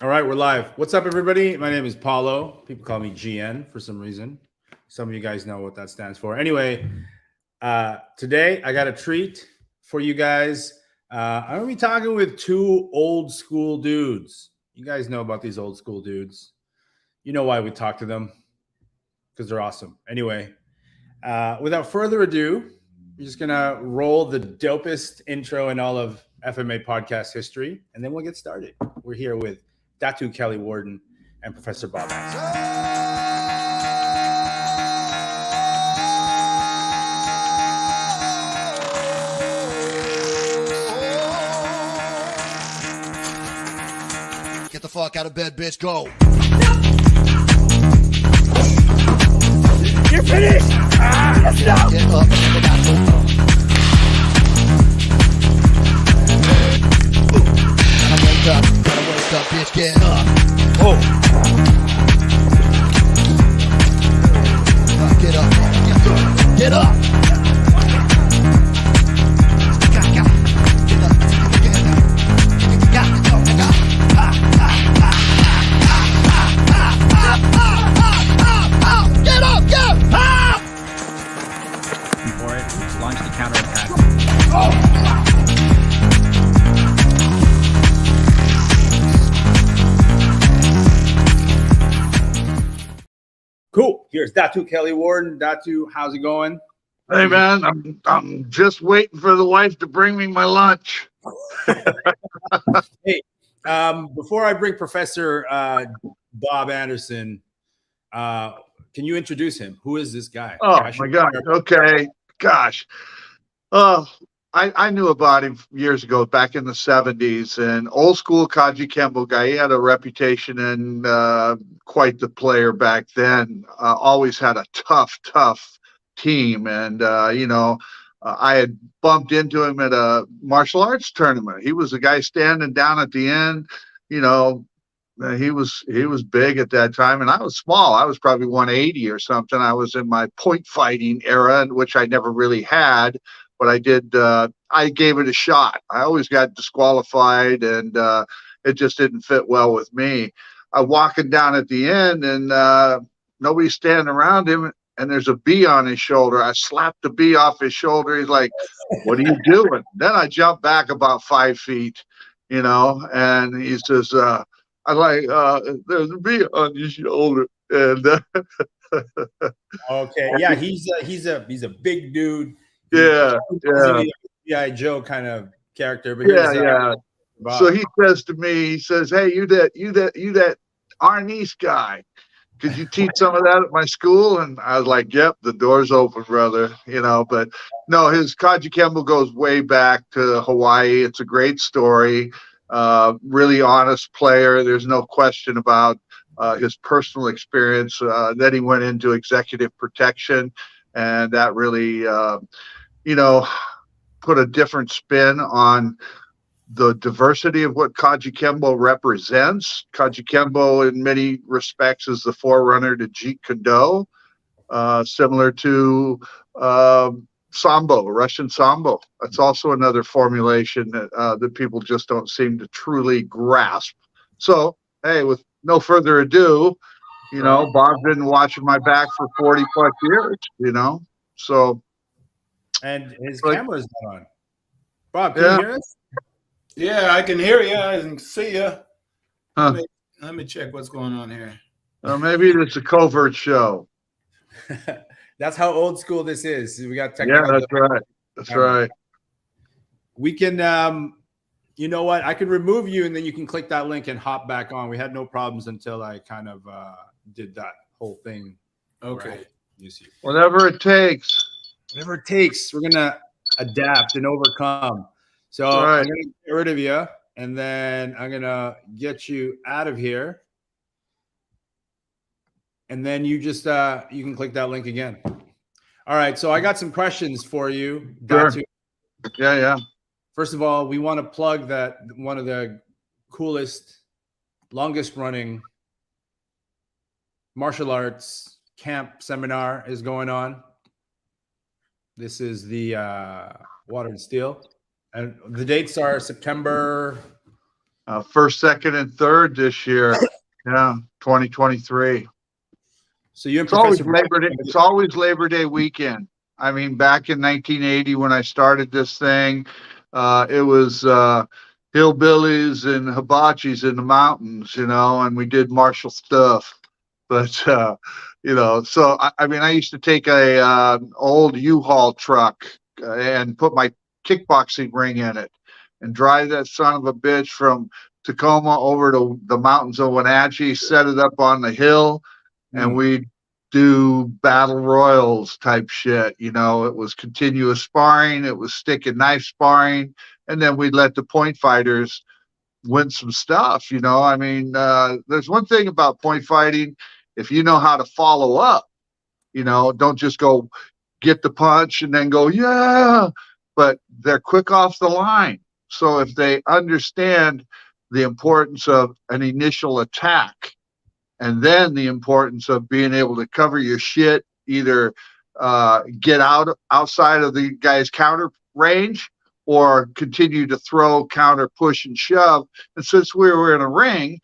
All right, we're live. What's up, everybody? My name is Paulo. People call me GN for some reason. Some of you guys know what that stands for. Anyway, today I got a treat for you guys. I'm going to be talking with two old school dudes. You guys know about these old school dudes. You know why we talk to them because they're awesome. Anyway, without further ado, we're just going to roll the dopest intro in all of FMA podcast history, and then we'll get started. We're here with Datu Worden and Professor Bob Anderson. Get the fuck out of bed, bitch. Go. You're finished. Listen up. Get up. Never got no Gotta wake up, bitch. Get up. Oh. Get up. Get up. Launch the counterattack. Cool. Here's Datu Worden. Datu, how's it going? Hey man, I'm just waiting for the wife to bring me my lunch. Hey, before I bring Professor Bob Anderson, can you introduce him? Who is this guy? Oh my God. Okay. Gosh. I knew about him years ago, back in the 70s, and old school Kaji Kembo guy. He had a reputation and quite the player back then. Always had a tough team. And, I had bumped into him at a martial arts tournament. He was the guy standing down at the end. He was big at that time, and I was small. I was probably 180 or something. I was in my point fighting era, which I never really had, but I did. I gave it a shot. I always got disqualified, and it just didn't fit well with me. I'm walking down at the end, and nobody's standing around him, and there's a bee on his shoulder. I slapped the bee off his shoulder. He's like, "What are you doing?" Then I jumped back about 5 feet, and he says, I like, there's a bee on your shoulder, and Okay, yeah, he's a big dude. yeah. G.I. Joe kind of character, but Yeah. So he says to me, he says, "Hey, you that Arnis guy. Could you teach some of that at my school?" And I was like, "Yep, the door's open, brother." But no, his Kaji Kembo goes way back to Hawaii. It's a great story. Really honest player. There's no question about his personal experience. Then he went into executive protection, and that really, put a different spin on the diversity of what Kaji Kembo represents. Kaji Kembo, in many respects, is the forerunner to Jeet Kune Do, similar to Sambo, Russian Sambo. That's also another formulation that people just don't seem to truly grasp. So, hey, with no further ado, Bob's been watching my back for 40 plus years, so. And his camera's not on. Bob, can you hear us? Yeah, I can hear you. I can see you. Huh. Let me check what's going on here. Maybe it's a covert show. That's how old school this is. We got technical. Yeah, that's right. That's right. We can, you know what? I can remove you, and then you can click that link and hop back on. We had no problems until I kind of did that whole thing. Okay. You see. Whatever it takes. Whatever it takes. We're gonna adapt and overcome. So right. I'm gonna get rid of you, and then I'm gonna get you out of here. And then you just you can click that link again. All right. So I got some questions for you. Sure. Yeah. First of all, we want to plug that one of the coolest, longest running martial arts camp seminar is going on. This is the Water and Steel. And the dates are September First, second, and third this year. Yeah, 2023. So you and It's always Professor Labor Day. It's always Labor Day weekend. I mean, back in 1980 when I started this thing, it was hillbillies and hibachis in the mountains, and we did martial stuff. But so I mean, I used to take a old U-Haul truck and put my kickboxing ring in it and drive that son of a bitch from Tacoma over to the mountains of Wenatchee, set it up on the hill, and we do battle royals type shit. It was continuous sparring, it was stick and knife sparring, and then we'd let the point fighters win some stuff. I mean, there's one thing about point fighting: if you know how to follow up, don't just go get the punch and then go, yeah, but they're quick off the line. So if they understand the importance of an initial attack, and then the importance of being able to cover your shit, either get outside of the guy's counter range or continue to throw, counter, push, and shove. And since we were in a ring,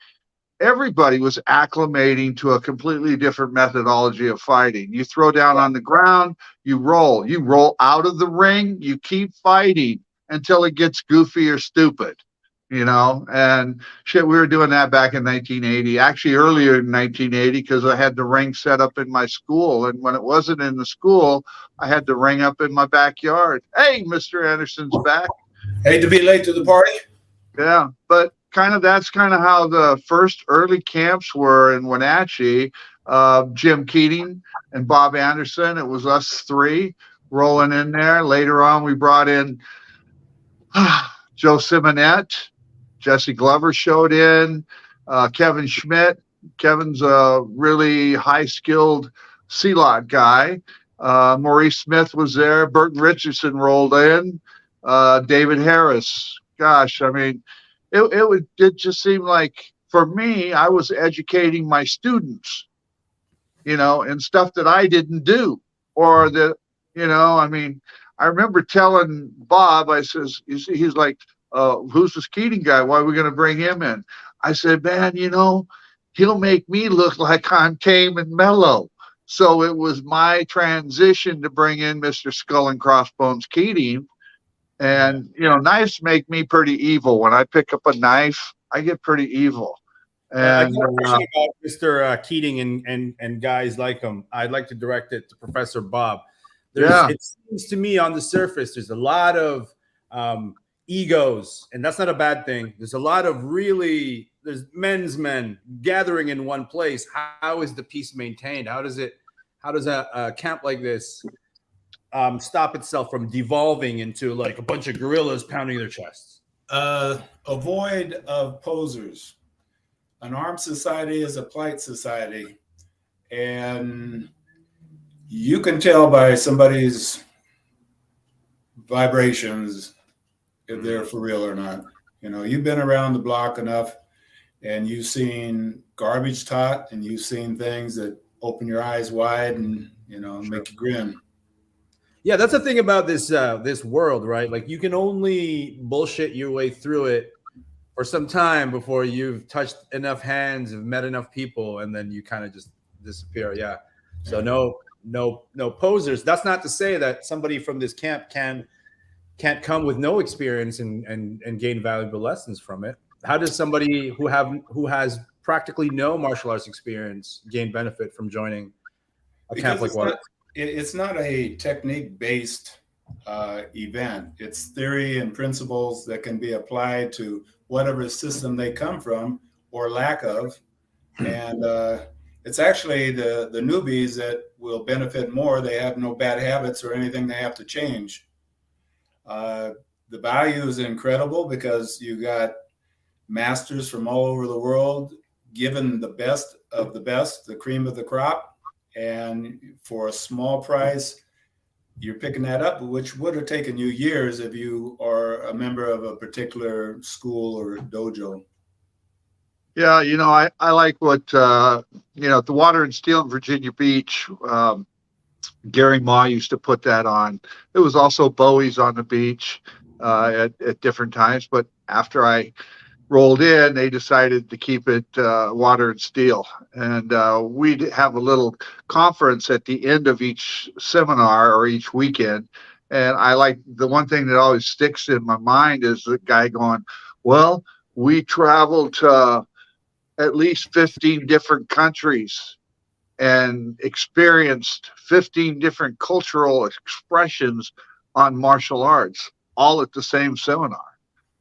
everybody was acclimating to a completely different methodology of fighting. You throw down on the ground, you roll out of the ring, you keep fighting until it gets goofy or stupid. And shit, we were doing that back in 1980, actually earlier in 1980, because I had the ring set up in my school. And when it wasn't in the school, I had the ring up in my backyard. Hey, Mr. Anderson's back. Hate to be late to the party. Yeah, but that's kind of how the first early camps were in Wenatchee. Jim Keating and Bob Anderson, it was us three rolling in there. Later on, we brought in Joe Simonette. Jesse Glover showed in, Kevin Schmidt. Kevin's a really high-skilled C-Lot guy. Maurice Smith was there. Burton Richardson rolled in. David Harris. Gosh, I mean, it just seemed like, for me, I was educating my students, in stuff that I didn't do, or that, I mean, I remember telling Bob, I says, he's like, who's this Keating guy? Why are we going to bring him in? I said, man, he'll make me look like I'm tame and mellow. So it was my transition to bring in Mr. Skull and Crossbones Keating. And, knives make me pretty evil. When I pick up a knife, I get pretty evil. And I got a question about Mr. Keating and guys like him. I'd like to direct it to Professor Bob. It seems to me on the surface, there's a lot of egos, and that's not a bad thing. There's a lot of there's men gathering in one place. How is the peace maintained? How does a camp like this stop itself from devolving into like a bunch of gorillas pounding their chests? Avoid of posers. An armed society is a polite society, and you can tell by somebody's vibrations if they're for real or not. You've been around the block enough, and you've seen garbage taught, and you've seen things that open your eyes wide and make you grin. Yeah, that's the thing about this world, right? Like, you can only bullshit your way through it for some time before you've touched enough hands, have met enough people, and then you kind of just disappear. Yeah. So no posers. That's not to say that somebody from this camp can't come with no experience and gain valuable lessons from it. How does somebody who has practically no martial arts experience gain benefit from joining a camp like what? It's not a technique-based event. It's theory and principles that can be applied to whatever system they come from or lack of. And it's actually the newbies that will benefit more. They have no bad habits or anything they have to change. The value is incredible because you got masters from all over the world given the best of the best, the cream of the crop. And for a small price, you're picking that up, which would have taken you years if you are a member of a particular school or dojo. Yeah, I like what, the Water and Steel in Virginia Beach, Gary Ma used to put that on. It was also Bowie's on the beach at different times. But after I rolled in, they decided to keep it water and steel. And we'd have a little conference at the end of each seminar or each weekend. And I like the one thing that always sticks in my mind is the guy going, well, we traveled to at least 15 different countries and experienced 15 different cultural expressions on martial arts, all at the same seminar.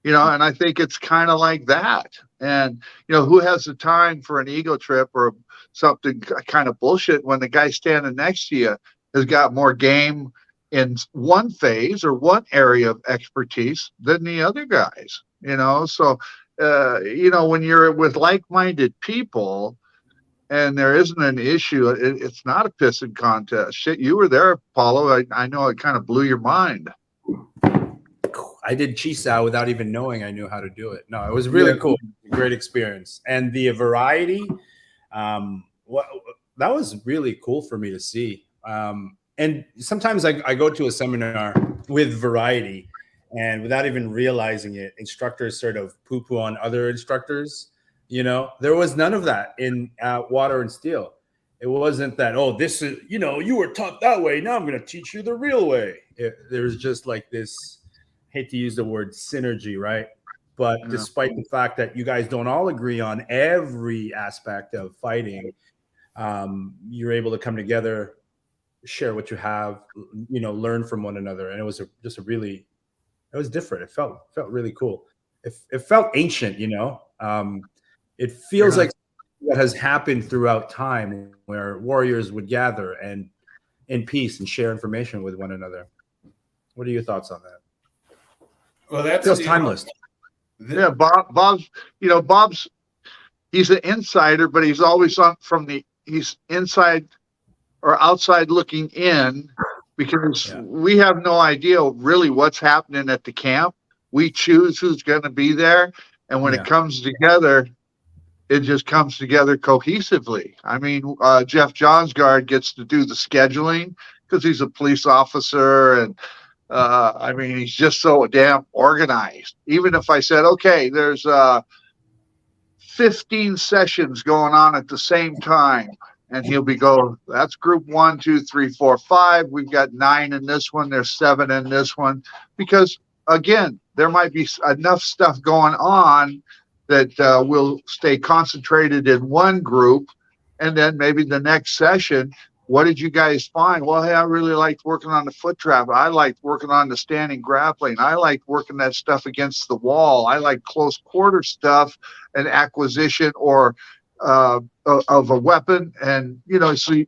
And I think it's kind of like that. And, who has the time for an ego trip or something kind of bullshit when the guy standing next to you has got more game in one phase or one area of expertise than the other guys, So, when you're with like-minded people and there isn't an issue, it's not a pissing contest. Shit, you were there, Paulo. I know it kind of blew your mind. I did Chisao without even knowing I knew how to do it. No, it was really cool. Great experience. And the variety, that was really cool for me to see. And sometimes I go to a seminar with variety, and without even realizing it, instructors sort of poo-poo on other instructors. There was none of that in Water and Steel. It wasn't that, oh, this is, you were taught that way. Now I'm going to teach you the real way. There's just like this, hate to use the word synergy, right? But despite the fact that you guys don't all agree on every aspect of fighting, you're able to come together, share what you have, learn from one another. And it was it was different. It felt really cool. It felt ancient, it feels like that has happened throughout time where warriors would gather and in peace and share information with one another. What are your thoughts on that? Well, that feels timeless. Yeah, Bob's he's an insider, but he's always he's inside or outside looking in, because we have no idea really what's happening at the camp. We choose who's going to be there. And when it comes together, it just comes together cohesively. I mean, Jeff Johnsgard gets to do the scheduling because he's a police officer, and he's just so damn organized. Even if I said, okay, there's 15 sessions going on at the same time, and he'll be going, that's group 1, 2, 3, 4, 5. We've got 9 in this one. There's 7 in this one. Because, again, there might be enough stuff going on that we'll stay concentrated in one group, and then maybe the next session, what did you guys find? Well, hey, I really liked working on the foot trap. I liked working on the standing grappling. I liked working that stuff against the wall. I like close quarter stuff and acquisition or of a weapon. And, so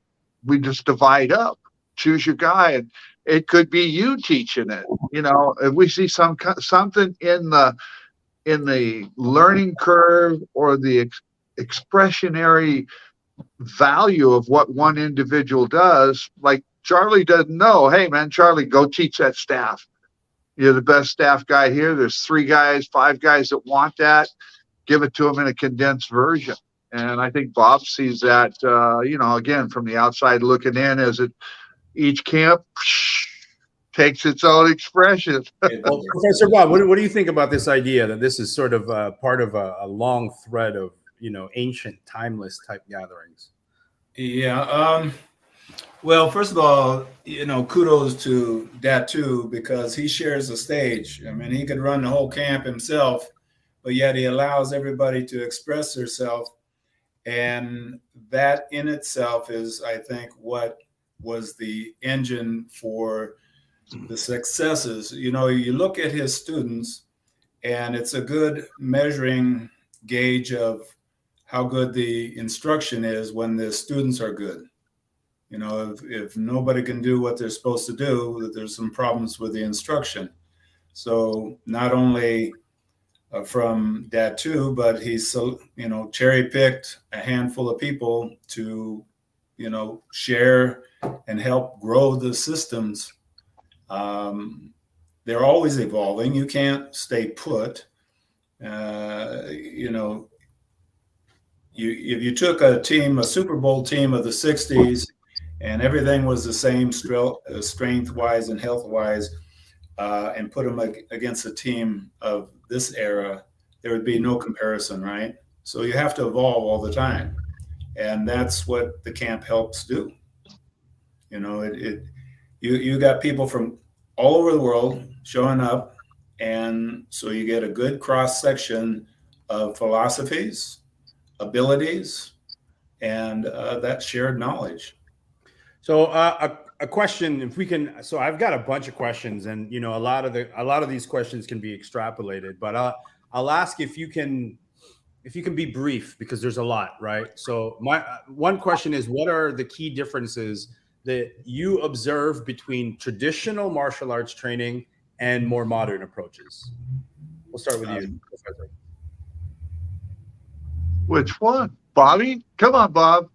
we just divide up, choose your guy. And it could be you teaching it. If we see something in the learning curve or the expressionary value of what one individual does, like Charlie doesn't know, hey man, Charlie, go teach that staff. You're the best staff guy here. There's 3 guys, 5 guys that want that. Give it to them in a condensed version. And I think Bob sees that, again, from the outside looking in, as each camp takes its own expression. Well, Professor Bob, what do you think about this idea that this is sort of part of a long thread of ancient, timeless type gatherings? Yeah. Well, first of all, kudos to Datu, because he shares the stage. I mean, he could run the whole camp himself, but yet he allows everybody to express themselves. And that in itself is, I think, what was the engine for the successes. You look at his students, and it's a good measuring gauge of how good the instruction is when the students are good. If nobody can do what they're supposed to do, there's some problems with the instruction. So not only from Datu, but he's cherry picked a handful of people to share and help grow the systems. They're always evolving. You can't stay put. If you took a Super Bowl team of the 60s, and everything was the same strength-wise and health-wise, and put them against a team of this era, there would be no comparison, right? So you have to evolve all the time. And that's what the camp helps do. You know, you got people from all over the world showing up, and so you get a good cross section of philosophies, abilities, and that shared knowledge. So a question, if we can. So I've got a bunch of questions, and you know, a lot of these questions can be extrapolated. But I'll ask if you can be brief, because there's a lot, right? So my one question is, what are the key differences that you observe between traditional martial arts training and more modern approaches? We'll start with you, Professor. Which one? Bobby? Come on, Bob.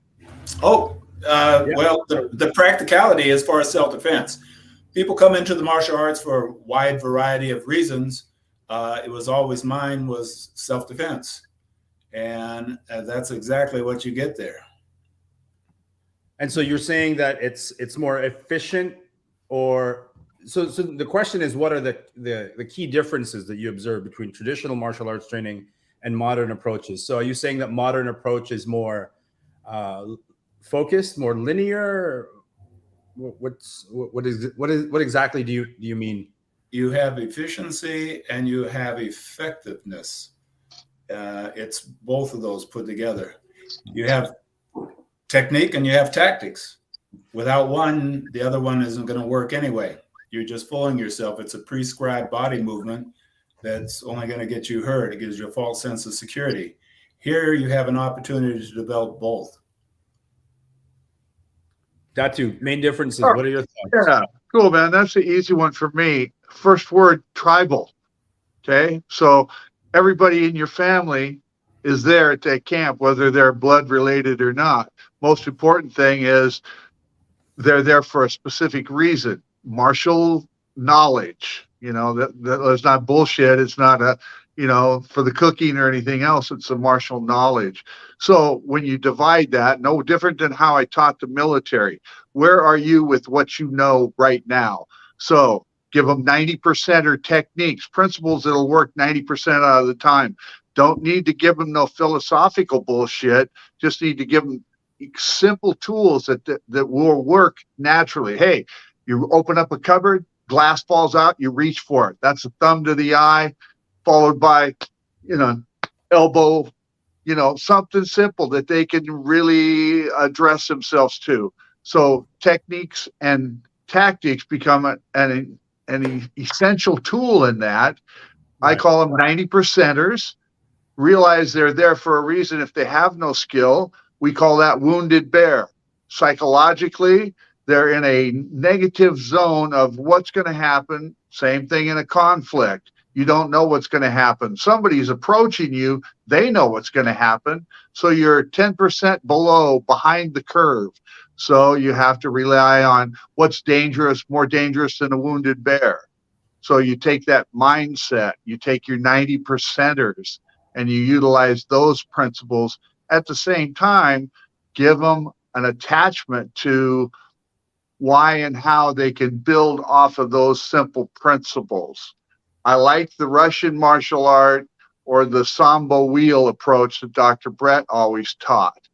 Oh, well, the practicality as far as self-defense. People come into the martial arts for a wide variety of reasons. It was always mine was self-defense. And that's exactly what you get there. And so you're saying that it's more efficient, or so the question is, what are the key differences that you observe between traditional martial arts training and modern approaches? So are you saying that modern approach is more focused, more linear? What exactly do you mean? You have efficiency and you have effectiveness. It's both of those put together. You have technique and you have tactics. Without one, the other one isn't going to work anyway. You're just fooling yourself. It's a prescribed body movement that's only going to get you hurt. It gives you a false sense of security. Here you have an opportunity to develop both. Datu, main differences. What are your thoughts? Yeah, cool, man. That's the easy one for me. First word, tribal. Okay, so everybody in your family is there at that camp, whether they're blood related or not. Most important thing is they're there for a specific reason. Martial knowledge, you know, that's not bullshit. It's not a, you know, for the cooking or anything else. It's a martial knowledge. So when you divide that, no different than how I taught the military, where are you with what you know right now? So give them 90% or techniques, principles that'll work 90% out of the time. Don't need to give them no philosophical bullshit. Just need to give them simple tools that will work naturally. Hey, you open up a cupboard, glass falls out, you reach for it. That's a thumb to the eye, followed by, you know, elbow, you know, something simple that they can really address themselves to. So techniques and tactics become an essential tool in that. Right. I call them 90%ers. Realize they're there for a reason. If they have no skill, we call that wounded bear. Psychologically, they're in a negative zone of what's going to happen. Same thing in a conflict. You don't know what's going to happen. Somebody's approaching you. They know what's going to happen. So you're 10% behind the curve. So you have to rely on what's dangerous, more dangerous than a wounded bear. So you take that mindset, you take your 90%ers, and you utilize those principles. At the same time, give them an attachment to why and how they can build off of those simple principles. I like the Russian martial art or the Sambo wheel approach that Dr. Brett always taught.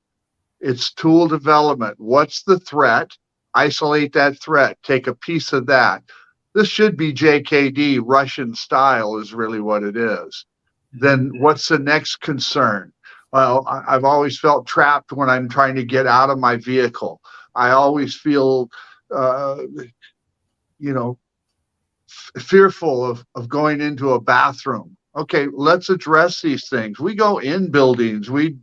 It's tool development. What's the threat? Isolate that threat. Take a piece of that. This should be JKD, Russian style is really what it is. Then what's the next concern? Well, I've always felt trapped when I'm trying to get out of my vehicle. I always feel, fearful of going into a bathroom. Okay, let's address these things. We go in buildings. We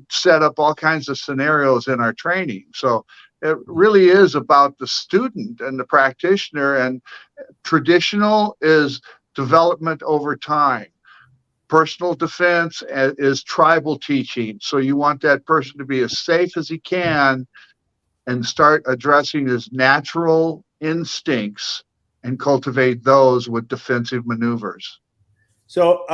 set up all kinds of scenarios in our training. So it really is about the student and the practitioner, and traditional is development over time. Personal defense is tribal teaching. So you want that person to be as safe as he can and start addressing his natural instincts and cultivate those with defensive maneuvers. So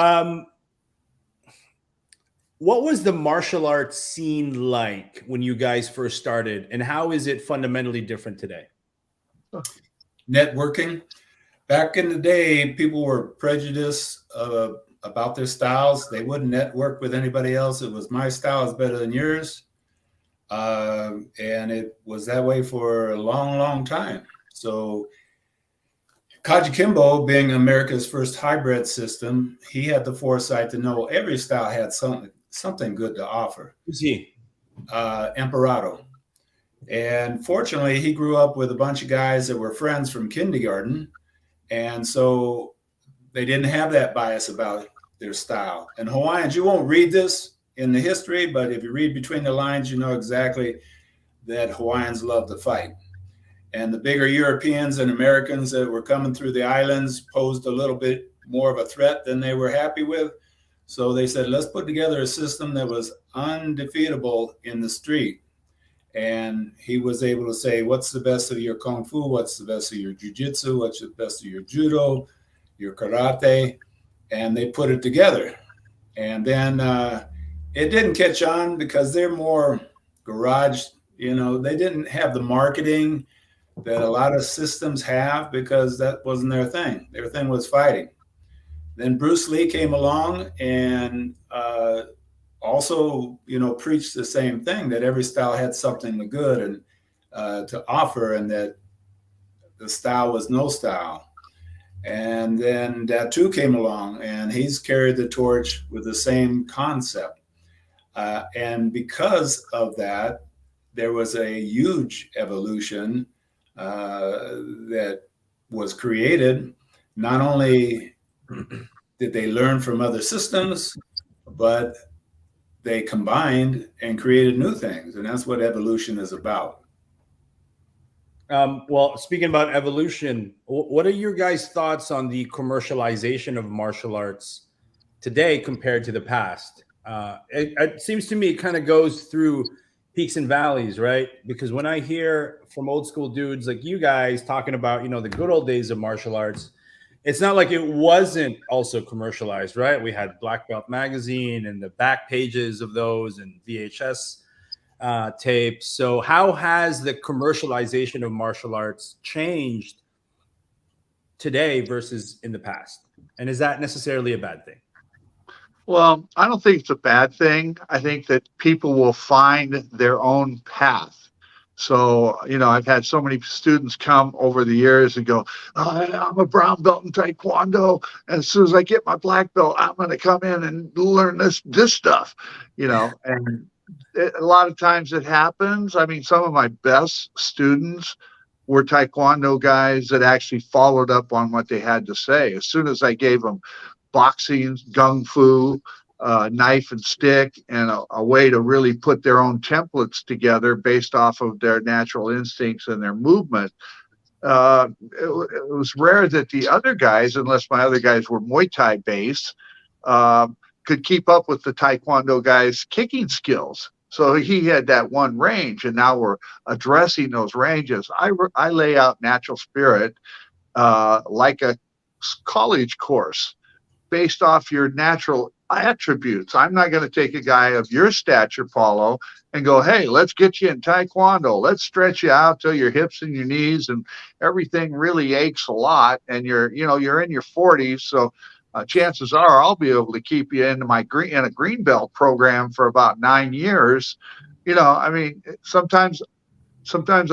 what was the martial arts scene like when you guys first started, and how is it fundamentally different today? Networking. Back in the day, people were prejudiced about their styles. They wouldn't network with anybody else. It was my style is better than yours. And it was that way for a long, long time. So Kaji Kimbo, being America's first hybrid system, he had the foresight to know every style had something good to offer. Who's he? Emperado. And fortunately, he grew up with a bunch of guys that were friends from kindergarten. And so they didn't have that bias about their style. And Hawaiians, you won't read this in the history, but if you read between the lines, you know exactly that Hawaiians love to fight. And the bigger Europeans and Americans that were coming through the islands posed a little bit more of a threat than they were happy with. So they said, let's put together a system that was undefeatable in the street. And he was able to say, what's the best of your Kung Fu? What's the best of your Jiu-Jitsu? What's the best of your Judo, your Karate? And they put it together. And then it didn't catch on because they're more garage, you know, they didn't have the marketing that a lot of systems have because that wasn't their thing. Their thing was fighting. Then Bruce Lee came along and also, you know, preached the same thing, that every style had something good and to offer, and that the style was no style. And then Datu came along, and he's carried the torch with the same concept. And because of that, there was a huge evolution that was created. Not only did they learn from other systems, but they combined and created new things. And that's what evolution is about. Well, speaking about evolution, what are your guys' thoughts on the commercialization of martial arts today compared to the past? It seems to me it kind of goes through peaks and valleys, right? Because when I hear from old school dudes like you guys talking about, you know, the good old days of martial arts, it's not like it wasn't also commercialized, right? We had Black Belt magazine and the back pages of those and VHS tapes. So how has the commercialization of martial arts changed today versus in the past? And is that necessarily a bad thing? Well, I don't think it's a bad thing. I think that people will find their own path. So, you know, I've had so many students come over the years and go, I'm a brown belt in Taekwondo. And as soon as I get my black belt, I'm going to come in and learn this stuff, you know, and a lot of times it happens. I mean, some of my best students were Taekwondo guys that actually followed up on what they had to say. As soon as I gave them boxing, gung fu, knife and stick, and a way to really put their own templates together based off of their natural instincts and their movement. It was rare that the other guys, unless my other guys were Muay Thai based, could keep up with the Taekwondo guys' kicking skills. So he had that one range, and now we're addressing those ranges. I lay out natural spirit like a college course based off your natural attributes. I'm not going to take a guy of your stature, Paulo, and go, hey, let's get you in Taekwondo. Let's stretch you out till your hips and your knees and everything really aches a lot. And you're in your 40s. So chances are I'll be able to keep you in a green belt program for about 9 years. You know, I mean, sometimes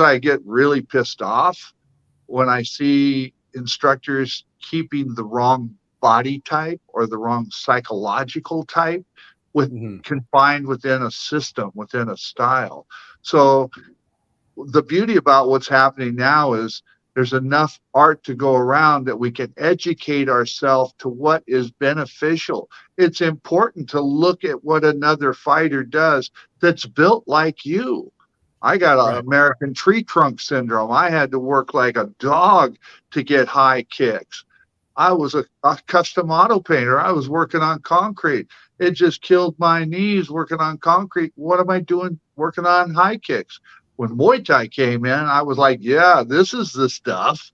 I get really pissed off when I see instructors keeping the wrong body type or the wrong psychological type confined within a system, within a style. So the beauty about what's happening now is there's enough art to go around that we can educate ourselves to what is beneficial. It's important to look at what another fighter does that's built like you. I got an American tree trunk syndrome. I had to work like a dog to get high kicks. I was a custom auto painter. I was working on concrete. It just killed my knees working on concrete. What am I doing working on high kicks? When Muay Thai came in, I was like, yeah, this is the stuff,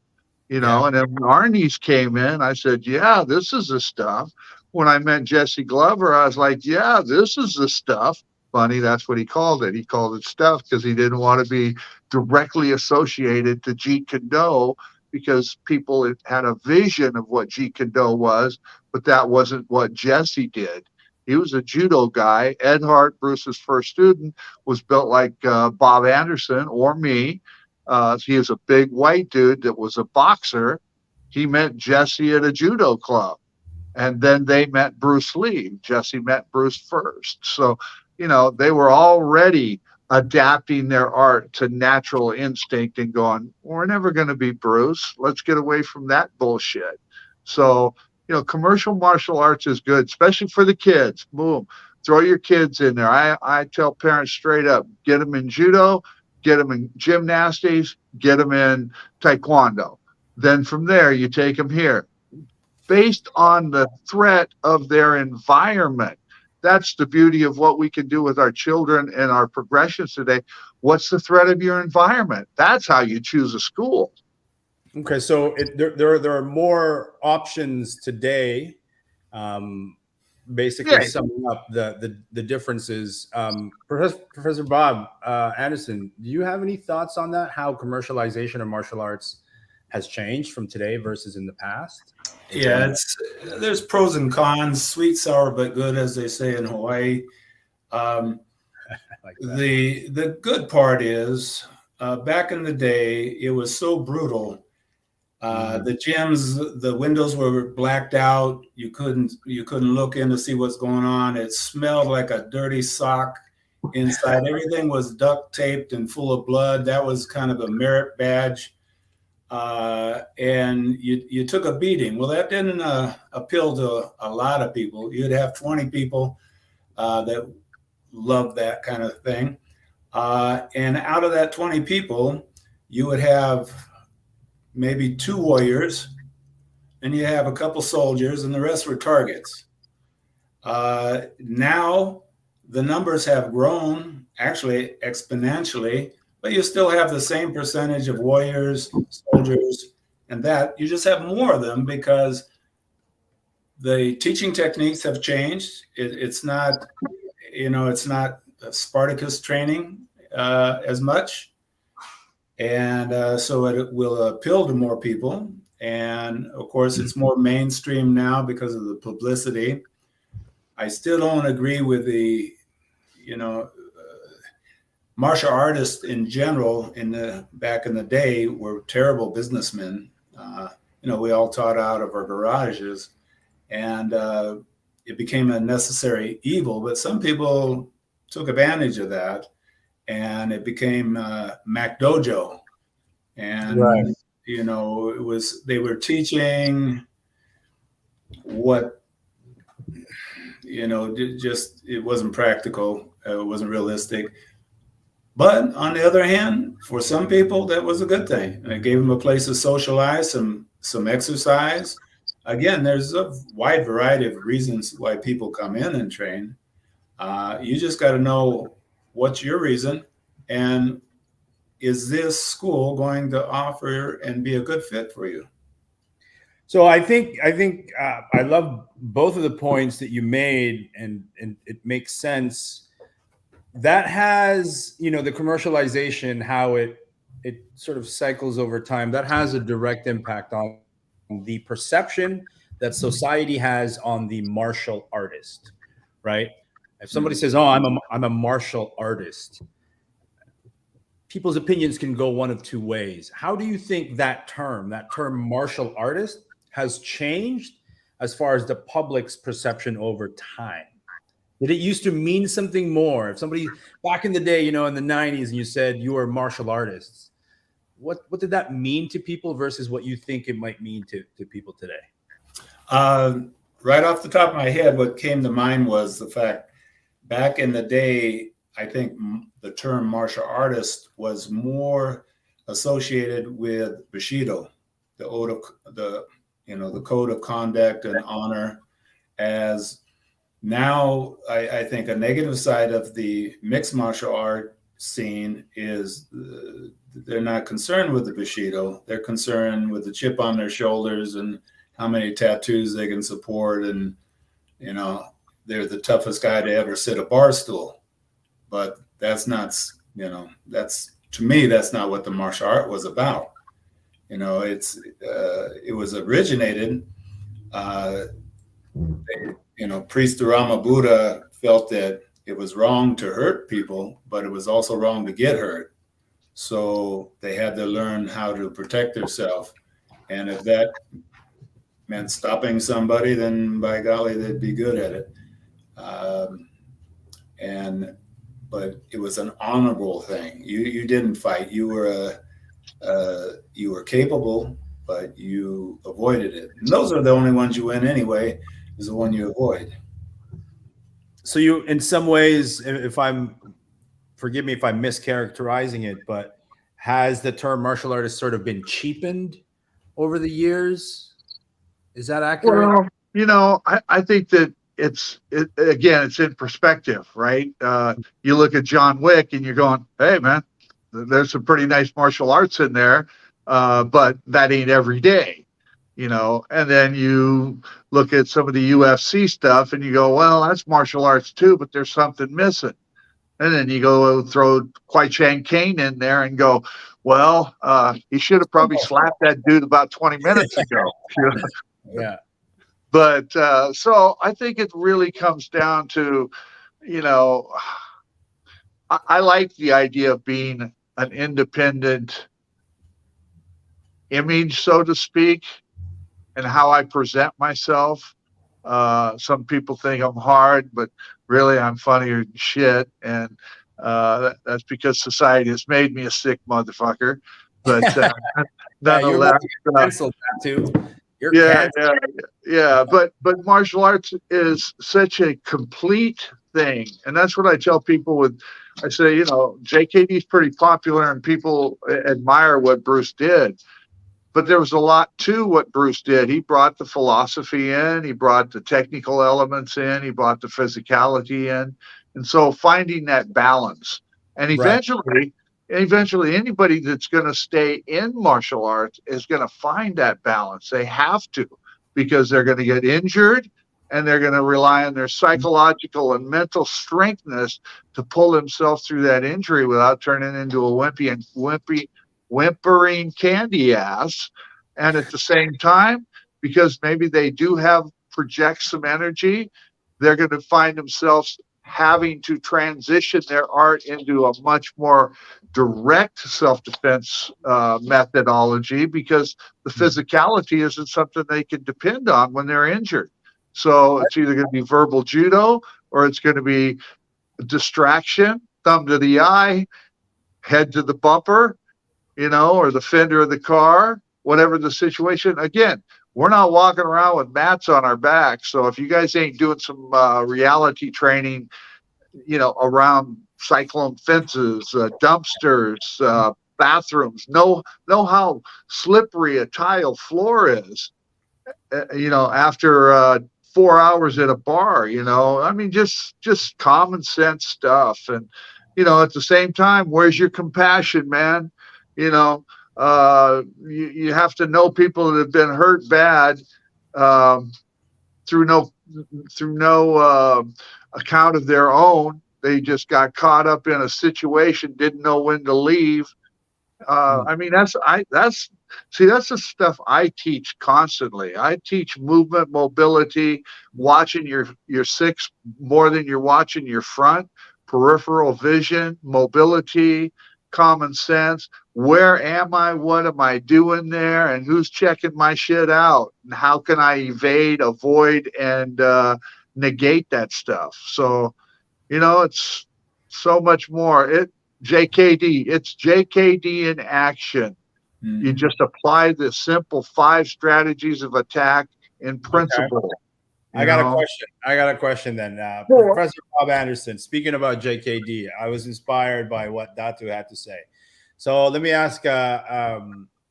you know. And then when our knees came in, I said, yeah, this is the stuff. When I met Jesse Glover, I was like, yeah, this is the stuff. Funny, that's what he called it. He called it stuff because he didn't want to be directly associated to Jeet Kune Do. because people had a vision of what Jeet Kune Do was, but that wasn't what Jesse did. He was a judo guy. Ed Hart, Bruce's first student, was built like Bob Anderson or me. He was a big white dude that was a boxer. He met Jesse at a judo club. And then they met Bruce Lee. Jesse met Bruce first. So, they were already adapting their art to natural instinct and going, we're never going to be Bruce. Let's get away from that bullshit. So, commercial martial arts is good, especially for the kids. Boom. Throw your kids in there. I tell parents straight up, get them in judo, get them in gymnastics, get them in taekwondo. Then from there, you take them here based on the threat of their environment. That's the beauty of what we can do with our children and our progressions today. What's the threat of your environment? That's how you choose a school. Okay, so there are more options today. Basically, Yeah. summing up the differences. Professor Bob Anderson, do you have any thoughts on that? How commercialization of martial arts has changed from today versus in the past? Yeah, there's pros and cons, sweet, sour, but good, as they say in Hawaii. Like that. The good part is back in the day, it was so brutal. The gyms, the windows were blacked out. You couldn't look in to see what's going on. It smelled like a dirty sock inside. Everything was duct taped and full of blood. That was kind of a merit badge. And you took a beating. Well, that didn't appeal to a lot of people. You'd have 20 people that loved that kind of thing. And out of that 20 people, you would have maybe 2 warriors, and you have a couple soldiers, and the rest were targets. Now the numbers have grown, actually exponentially, but you still have the same percentage of warriors, soldiers, and that you just have more of them because the teaching techniques have changed. It's not, it's not Spartacus training as much. And so it will appeal to more people. And of course, it's more mainstream now because of the publicity. I still don't agree with the, martial artists in general back in the day were terrible businessmen. We all taught out of our garages, and it became a necessary evil. But some people took advantage of that, and it became Mac Dojo. And Right. they were teaching what just it wasn't practical. It wasn't realistic. But on the other hand, for some people, that was a good thing. It gave them a place to socialize, some exercise. Again, there's a wide variety of reasons why people come in and train. You just got to know what's your reason, and is this school going to offer and be a good fit for you? So I think I love both of the points that you made, and it makes sense. That has, the commercialization, how it sort of cycles over time, that has a direct impact on the perception that society has on the martial artist, right? If somebody says, "Oh, I'm a martial artist," people's opinions can go one of two ways. How do you think that term martial artist has changed as far as the public's perception over time? Did it used to mean something more? If somebody back in the day, in the 90s, and you said you were martial artists, what did that mean to people versus what you think it might mean to people today? Right off the top of my head, what came to mind was the fact back in the day, I think the term martial artist was more associated with Bushido, the code of conduct and honor. As now, I think a negative side of the mixed martial art scene is they're not concerned with the Bushido. They're concerned with the chip on their shoulders and how many tattoos they can support. And, they're the toughest guy to ever sit a bar stool. But that's not, to me, that's not what the martial art was about. You know, it was originated. Priest Rama Buddha felt that it was wrong to hurt people, but it was also wrong to get hurt. So they had to learn how to protect themselves. And if that meant stopping somebody, then by golly, they'd be good at it. But it was an honorable thing. You didn't fight. You were capable, but you avoided it. And those are the only ones you win anyway, is the one you avoid. So you, in some ways, forgive me if I'm mischaracterizing it, but has the term martial artist sort of been cheapened over the years? Is that accurate? Well, I think that it's in perspective, right? You look at John Wick and you're going, hey, man, there's some pretty nice martial arts in there, but that ain't every day, and then you look at some of the UFC stuff and you go, well, that's martial arts too, but there's something missing. And then you go throw Kwai Chang Caine in there and go, well, he should have probably slapped that dude about 20 minutes ago. Yeah. But so I think it really comes down to, I like the idea of being an independent image, so to speak, and how I present myself. Some people think I'm hard, but really I'm funnier than shit. And that's because society has made me a sick motherfucker. But nonetheless, canceled that too. Yeah. But martial arts is such a complete thing, and that's what I tell people. I say, JKD is pretty popular, and people admire what Bruce did. But there was a lot to what Bruce did. He brought the philosophy in, he brought the technical elements in, he brought the physicality in, and so finding that balance. And eventually, anybody that's going to stay in martial arts is going to find that balance. They have to, because they're going to get injured, and they're going to rely on their psychological and mental strengthness to pull themselves through that injury without turning into a whimpering candy ass. And at the same time, because maybe they do project some energy, they're going to find themselves having to transition their art into a much more direct self-defense methodology, because the physicality isn't something they can depend on when they're injured. So it's either going to be verbal judo, or it's going to be distraction, thumb to the eye, head to the bumper, or the fender of the car, whatever the situation. Again, we're not walking around with mats on our back. So if you guys ain't doing some reality training, around cyclone fences, dumpsters, bathrooms, know how slippery a tile floor is, after 4 hours at a bar, I mean, just common sense stuff. And, at the same time, where's your compassion, man? You have to know people that have been hurt bad through no account of their own. They just got caught up in a situation, didn't know when to leave. I mean, that's the stuff I teach constantly. I teach movement, mobility, watching your six more than you're watching your front, peripheral vision, mobility, common sense. Where am I? What am I doing there? And who's checking my shit out? And how can I evade, avoid, and negate that stuff? So, it's so much more. It's JKD in action. Mm-hmm. You just apply the simple 5 strategies of attack in principle. Okay. I got a question then. Professor Bob Anderson, speaking about JKD, I was inspired by what Datu had to say. So let me ask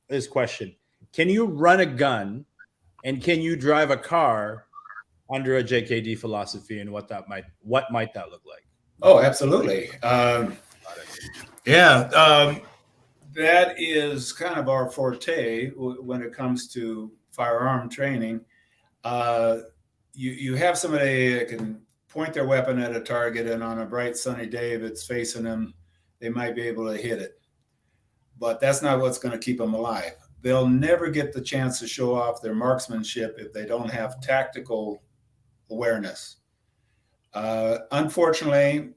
this question. Can you run a gun and can you drive a car under a JKD philosophy, and what might that look like? Oh, absolutely. That is kind of our forte when it comes to firearm training. You have somebody that can point their weapon at a target, and on a bright sunny day, if it's facing them, they might be able to hit it. But that's not what's going to keep them alive. they'll never get the chance to show off their marksmanship if they don't have tactical awareness. Unfortunately,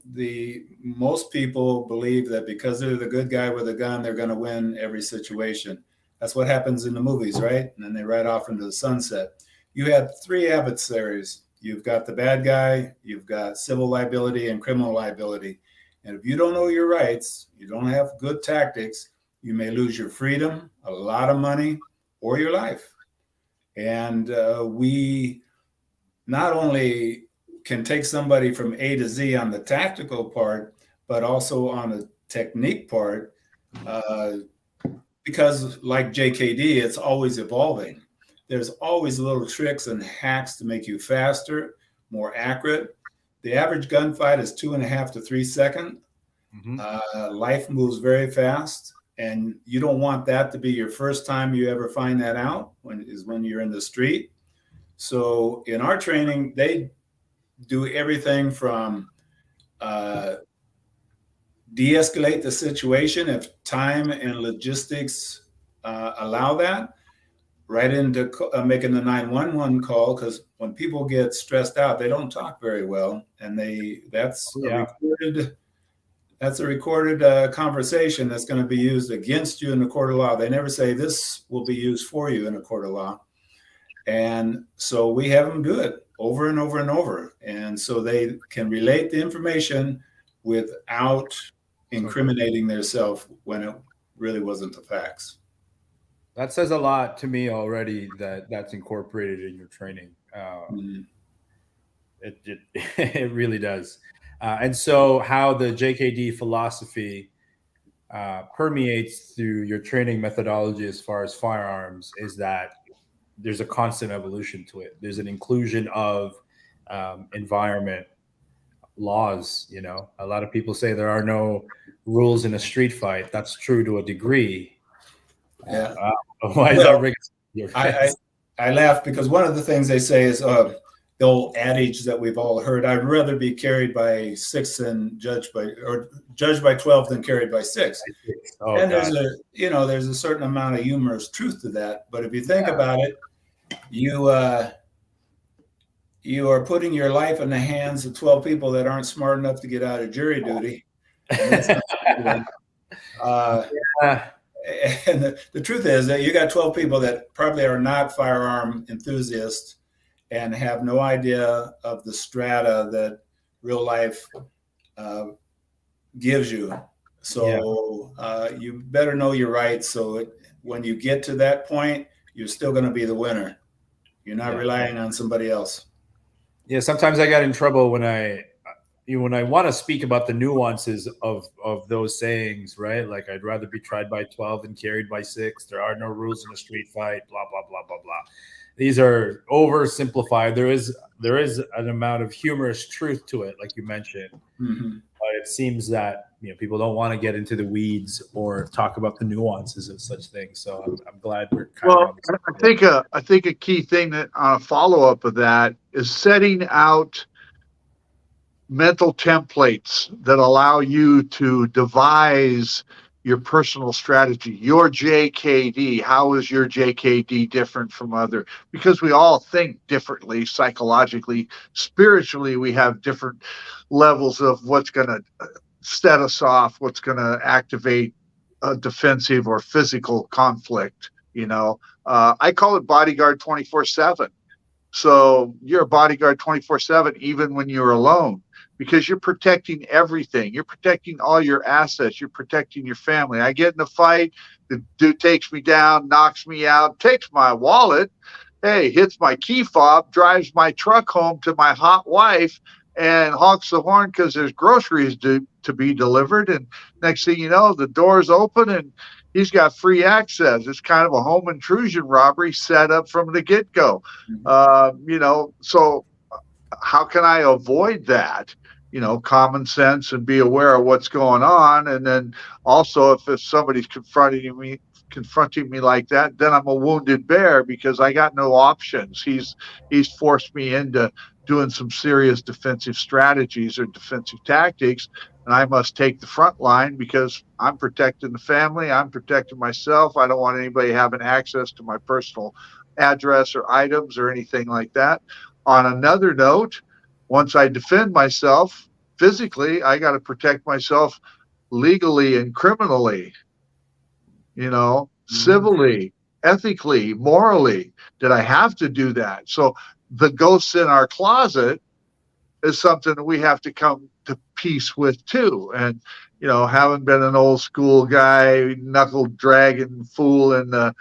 most people believe that because they're the good guy with a gun, they're going to win every situation. That's what happens in the movies, right? And then they ride off into the sunset. You have three adversaries. You've got the bad guy, you've got civil liability and criminal liability. And if you don't know your rights, you don't have good tactics, you may lose your freedom, a lot of money, or your life. And we not only can take somebody from A to Z on the tactical part, but also on the technique part, because like JKD, it's always evolving. There's always little tricks and hacks to make you faster, more accurate. The average gunfight is 2.5 to 3 seconds. Life moves very fast, and you don't want that to be your first time you ever find that out, when you're in the street. So in our training, they do everything from de-escalate the situation if time and logistics allow that, right into making the 911 call, because when people get stressed out, they don't talk very well, and that's a recorded conversation that's going to be used against you in the court of law. They never say this will be used for you in a court of law. And so we have them do it over and over and over. And so they can relate the information without incriminating themselves when it really wasn't the facts. That says a lot to me already, that's incorporated in your training. It really does. And so how the JKD philosophy permeates through your training methodology as far as firearms is that there's a constant evolution to it. There's an inclusion of environment laws. You know, a lot of people say there are no rules in a street fight. That's true to a degree. Yeah. Why is that ringing your face? I laugh because one of the things they say is the old adage that we've all heard: I'd rather be carried by 6 than judged by 12 than carried by 6. Oh, and God. there's a certain amount of humorous truth to that. But if you think about it, you are putting your life in the hands of 12 people that aren't smart enough to get out of jury duty. And the truth is that you got 12 people that probably are not firearm enthusiasts and have no idea of the strata that real life gives you. So you better know your rights. So when you get to that point, you're still going to be the winner. You're not relying on somebody else. Yeah, sometimes I get in trouble when I want to speak about the nuances of those sayings, right? Like, I'd rather be tried by 12 than carried by 6. There are no rules in a street fight, blah, blah, blah, blah, blah. These are oversimplified. There is an amount of humorous truth to it, like you mentioned. But it seems that people don't want to get into the weeds or talk about the nuances of such things. So I'm glad we're kind of. I think a key thing that on a follow up of that is setting out mental templates that allow you to devise your personal strategy, your JKD. How is your JKD different from other? Because we all think differently psychologically, spiritually. We have different levels of what's going to set us off, what's going to activate a defensive or physical conflict. I call it bodyguard 24/7. So you're a bodyguard 24/7, even when you're alone, because you're protecting everything. You're protecting all your assets. You're protecting your family. I get in a fight, the dude takes me down, knocks me out, takes my wallet, hits my key fob, drives my truck home to my hot wife, and honks the horn because there's groceries to be delivered. And next thing you know, the door's open and he's got free access. It's kind of a home intrusion robbery set up from the get-go. So how can I avoid that? Common sense and be aware of what's going on. And then also if somebody's confronting me like that, then I'm a wounded bear because I got no options. He's forced me into doing some serious defensive strategies or defensive tactics, and I must take the front line because I'm protecting the family, I'm protecting myself. I don't want anybody having access to my personal address or items or anything like that. On another note, once I defend myself physically, I got to protect myself legally and criminally, civilly, ethically, morally. Did I have to do that? So the ghosts in our closet is something that we have to come to peace with too. And, having been an old school guy, knuckle dragging fool and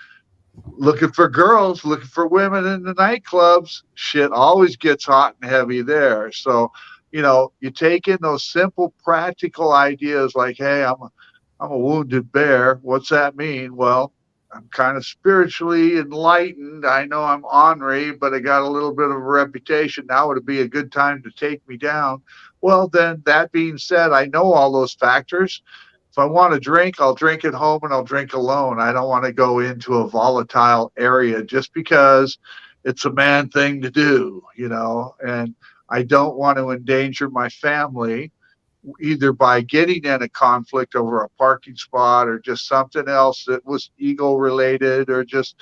looking for girls, looking for women in the nightclubs, shit always gets hot and heavy there. So, you take in those simple, practical ideas like, hey, I'm a wounded bear. What's that mean? Well, I'm kind of spiritually enlightened. I know I'm ornery, but I got a little bit of a reputation. Now would be a good time to take me down. Well, then that being said, I know all those factors. If I want to drink, I'll drink at home and I'll drink alone. I don't want to go into a volatile area just because it's a man thing to do, and I don't want to endanger my family either by getting in a conflict over a parking spot or just something else that was ego related or just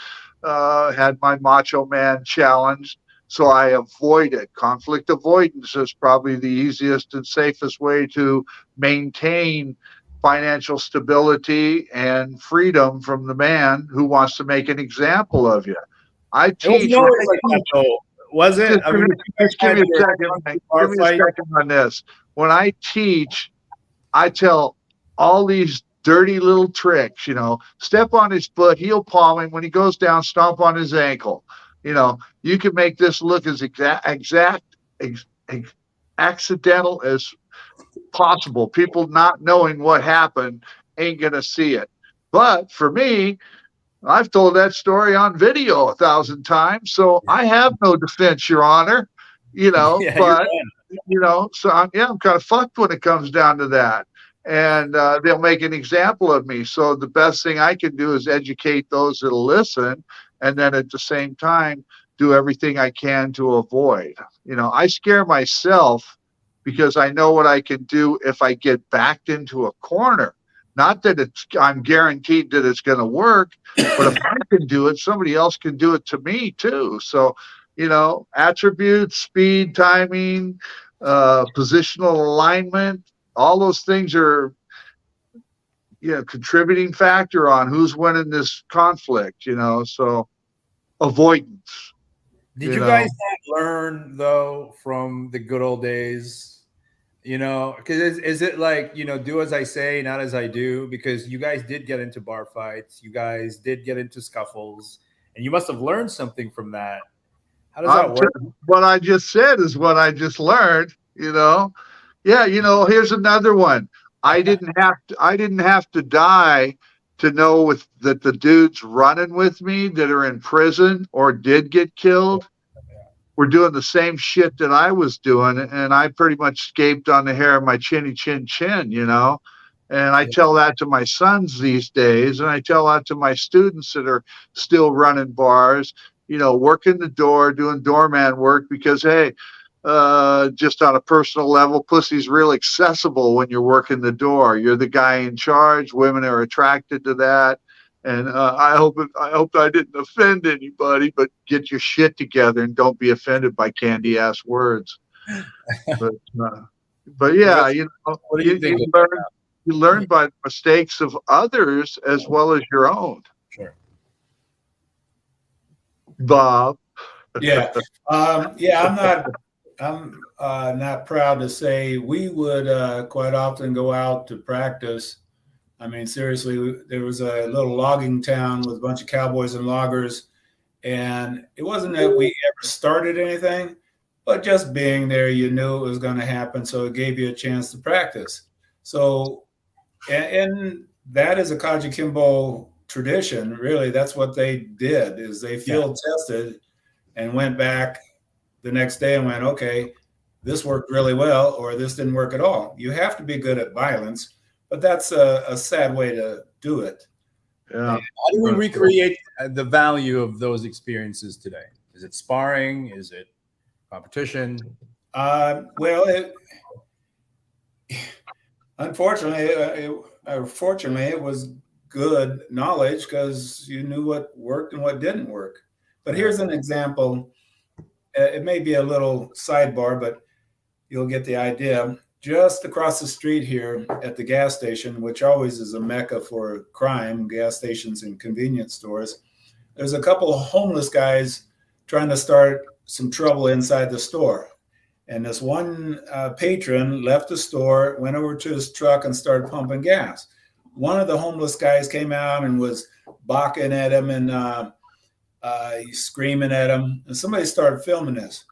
had my macho man challenged. So I avoid it. Conflict avoidance is probably the easiest and safest way to maintain financial stability and freedom from the man who wants to make an example of you. I It wasn't teach. always like that, though, was it? Just I mean, give me a second. Give me a second on this. When I teach, I tell all these dirty little tricks, step on his foot, heel palm him. When he goes down, stomp on his ankle. You can make this look as accidental as possible. People not knowing what happened ain't going to see it. But for me, I've told that story on video 1,000 times, so I have no defense, Your Honor. Yeah, But so I'm kind of fucked when it comes down to that. And they'll make an example of me. So the best thing I can do is educate those that'll listen, and then at the same time do everything I can to avoid. I scare myself because I know what I can do if I get backed into a corner. Not that I'm guaranteed that it's going to work, but if I can do it, somebody else can do it to me too. So, attributes, speed, timing, positional alignment, all those things are, contributing factor on who's winning this conflict, so avoidance. Did you guys not learn though from the good old days? Because is it like, do as I say, not as I do? Because you guys did get into bar fights, you guys did get into scuffles, and you must have learned something from that. How does that work? What I just said is what I just learned, Yeah, here's another one. I didn't have to die to know that the dudes running with me that are in prison or did get killed were doing the same shit that I was doing, and I pretty much escaped on the hair of my chinny chin chin, And I tell that to my sons these days, and I tell that to my students that are still running bars, working the door, doing doorman work, because hey, just on a personal level, pussy's real accessible when you're working the door. You're the guy in charge. Women are attracted to that. And I hope I didn't offend anybody, but get your shit together and don't be offended by candy ass words. But yeah, What do you think? You learn by the mistakes of others as well as your own. Sure. Bob. Yeah. I'm not proud to say we would quite often go out to practice. I mean, seriously, there was a little logging town with a bunch of cowboys and loggers, and it wasn't that we ever started anything, but just being there, you knew it was going to happen, so it gave you a chance to practice. So, and that is a Kajikimbo tradition, really. That's what they did, is they field tested and went back the next day and went, okay, this worked really well, or this didn't work at all. You have to be good at violence, but that's a sad way to do it. Yeah. How do we recreate the value of those experiences today? Is it sparring? Is it competition? Well, unfortunately, fortunately, it was good knowledge because you knew what worked and what didn't work. But here's an example. It may be a little sidebar, but you'll get the idea. Just across the street here at the gas station, which always is a mecca for crime, gas stations and convenience stores, there's a couple of homeless guys trying to start some trouble inside the store. And this one patron left the store, went over to his truck and started pumping gas. One of the homeless guys came out and was barking at him and screaming at him. And somebody started filming this.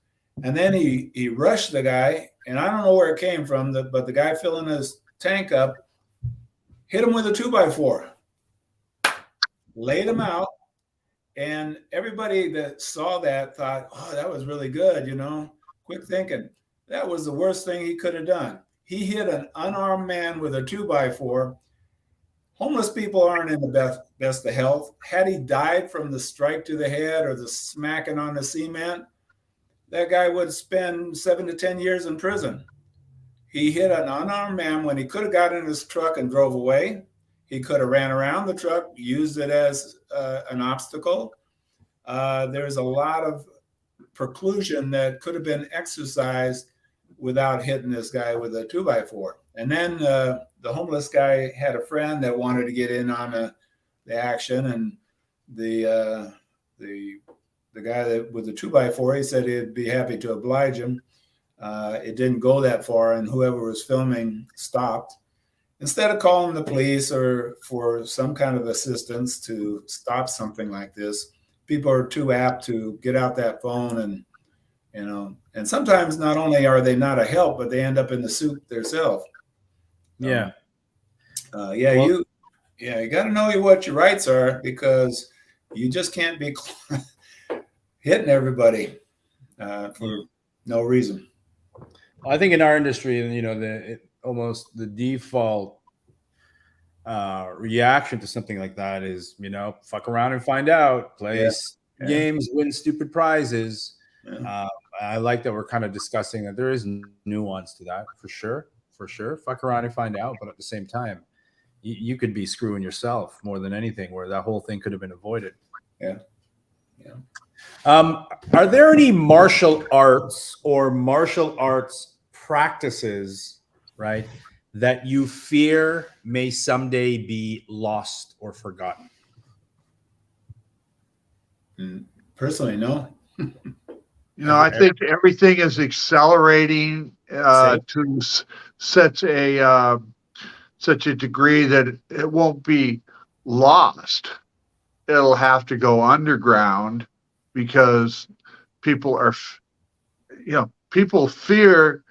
And then he rushed the guy, and I don't know where it came from, but the guy filling his tank up hit him with a 2x4, laid him out. And everybody that saw that thought, oh, that was really good, quick thinking. That was the worst thing he could have done. He hit an unarmed man with a 2x4. Homeless people aren't in the best of health. Had he died from the strike to the head or the smacking on the cement, that guy would spend 7 to 10 years in prison. He hit an unarmed man when he could have got in his truck and drove away. He could have ran around the truck, used it as an obstacle. There's a lot of preclusion that could have been exercised without hitting this guy with a 2x4. And then the homeless guy had a friend that wanted to get in on the action, and the guy that with the 2x4, he said he'd be happy to oblige him. It didn't go that far, and whoever was filming stopped. Instead of calling the police or for some kind of assistance to stop something like this, people are too apt to get out that phone and sometimes not only are they not a help, but they end up in the soup themselves. Yeah. You got to know what your rights are, because you just can't be hitting everybody for no reason. I think in our industry, almost the default reaction to something like that is, fuck around and find out, play games, win stupid prizes. Yeah. I like that we're kind of discussing that there is nuance to that, for sure. Fuck around and find out, but at the same time, you could be screwing yourself more than anything, where that whole thing could have been avoided. Yeah. Are there any martial arts or martial arts practices, right, that you fear may someday be lost or forgotten? Personally, no. I think everything is accelerating to such a degree that it won't be lost. It'll have to go underground, because people fear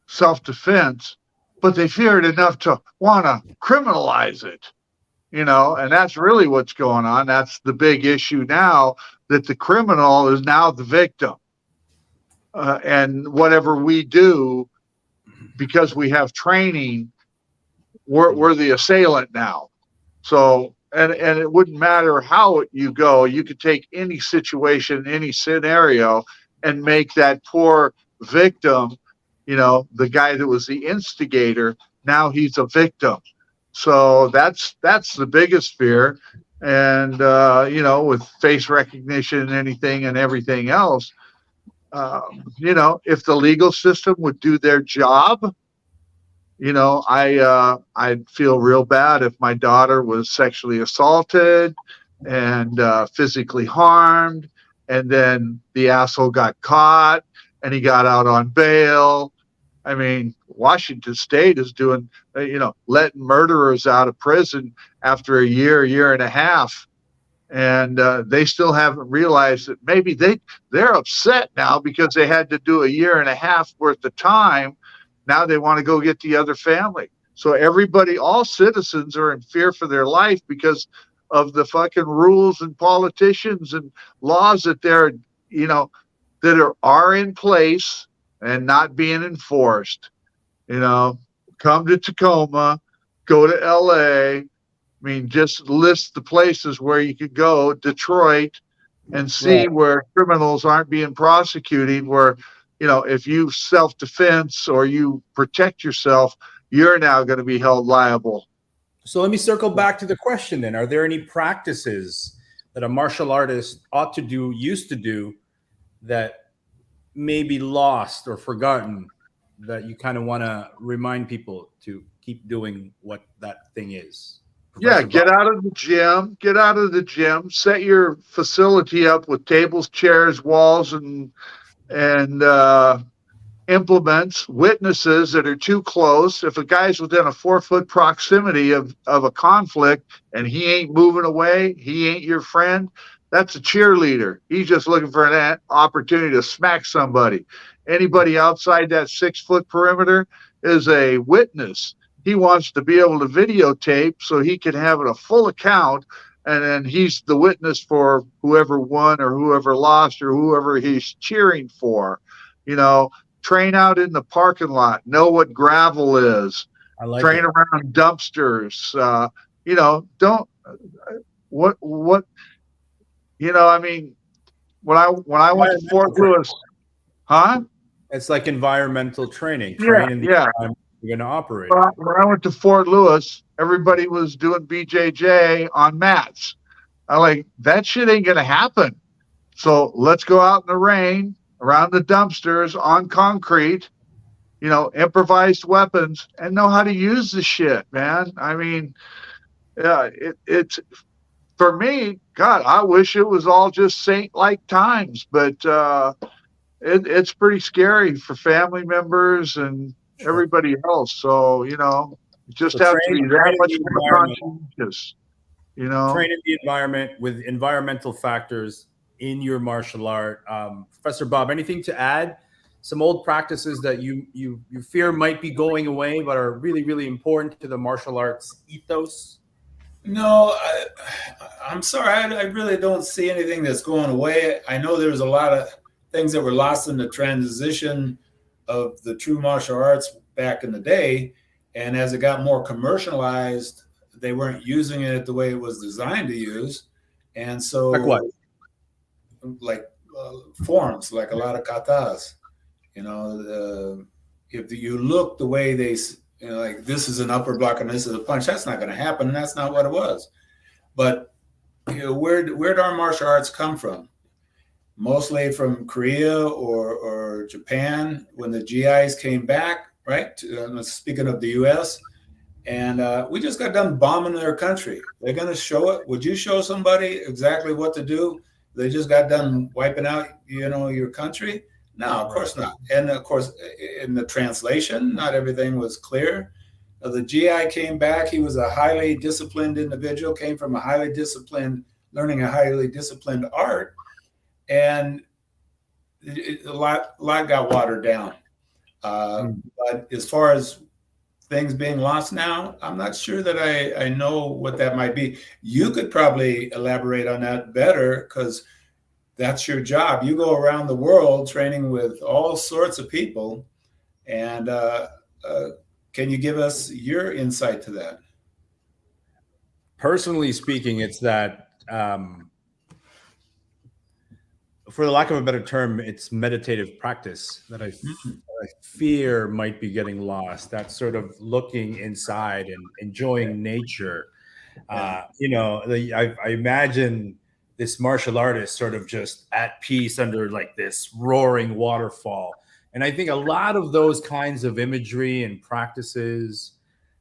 self-defense, but they fear it enough to want to criminalize it, and that's really what's going on. That's the big issue now, that the criminal is now the victim. And whatever we do, because we have training, we're the assailant now. So, and it wouldn't matter how you go. You could take any situation, any scenario, and make that poor victim, the guy that was the instigator, now he's a victim. So that's the biggest fear. And, with face recognition and anything and everything else, if the legal system would do their job, I'd feel real bad if my daughter was sexually assaulted and physically harmed, and then the asshole got caught and he got out on bail. I mean, Washington State is doing, letting murderers out of prison after a year and a half. And they still haven't realized that maybe they're upset now because they had to do a year and a half worth of time. Now they want to go get the other family. So all citizens are in fear for their life because of the fucking rules and politicians and laws that are in place and not being enforced. Come to Tacoma, go to LA. I mean, just list the places where you could go, Detroit, and see where criminals aren't being prosecuted, where if you self-defense or you protect yourself, you're now going to be held liable. So let me circle back to the question then. Are there any practices that a martial artist ought to do, used to do, that may be lost or forgotten, that you kind of want to remind people to keep doing what that thing is? Yeah, Professor get Bob? out of the gym. Get out of the gym. Set your facility up with tables, chairs, walls, and implements, witnesses that are too close. If a guy's within a 4-foot proximity of a conflict and he ain't moving away, he ain't your friend, that's a cheerleader. He's just looking for an opportunity to smack somebody. Anybody outside that 6-foot perimeter is a witness. He wants to be able to videotape so he can have a full account, and then he's the witness for whoever won or whoever lost or whoever he's cheering for. Train out in the parking lot, know what gravel is, I like train it. around dumpsters. Don't what I mean, when I went to Fort Lewis, huh? It's like environmental training. Yeah, Train in the yeah. environment you're going to operate. When I went to Fort Lewis, everybody was doing BJJ on mats. I'm like, that shit ain't gonna happen. So let's go out in the rain, around the dumpsters, on concrete, improvised weapons, and know how to use the shit, man. I mean, yeah, it's for me, God, I wish it was all just saint-like times, but it's pretty scary for family members and everybody else. So, you just So have to be that much in the more environment. conscientious, Train in the environment with environmental factors in your martial art. Professor Bob, anything to add? Some old practices that you fear might be going away, but are really, really important to the martial arts ethos? No, I'm sorry. I really don't see anything that's going away. I know there's a lot of things that were lost in the transition of the true martial arts back in the day. And as it got more commercialized, they weren't using it the way it was designed to use. And so, Like what? Like forms, like a lot of katas. If you look the way they, like this is an upper block and this is a punch, that's not going to happen. And that's not what it was. But where'd our martial arts come from? Mostly from Korea or Japan when the GIs came back, right? Speaking of the US, and we just got done bombing their country. They're going to show it. Would you show somebody exactly what to do? They just got done wiping out, your country. No, of course not. And of course, in the translation, not everything was clear. The GI came back. He was a highly disciplined individual, came from learning a highly disciplined art. And a lot got watered down. But as far as things being lost now, I'm not sure that I know what that might be. You could probably elaborate on that better because that's your job. You go around the world training with all sorts of people. And can you give us your insight to that? Personally speaking, it's that, for the lack of a better term, it's meditative practice that I fear might be getting lost. That sort of looking inside and enjoying nature. I imagine this martial artist sort of just at peace under like this roaring waterfall. And I think a lot of those kinds of imagery and practices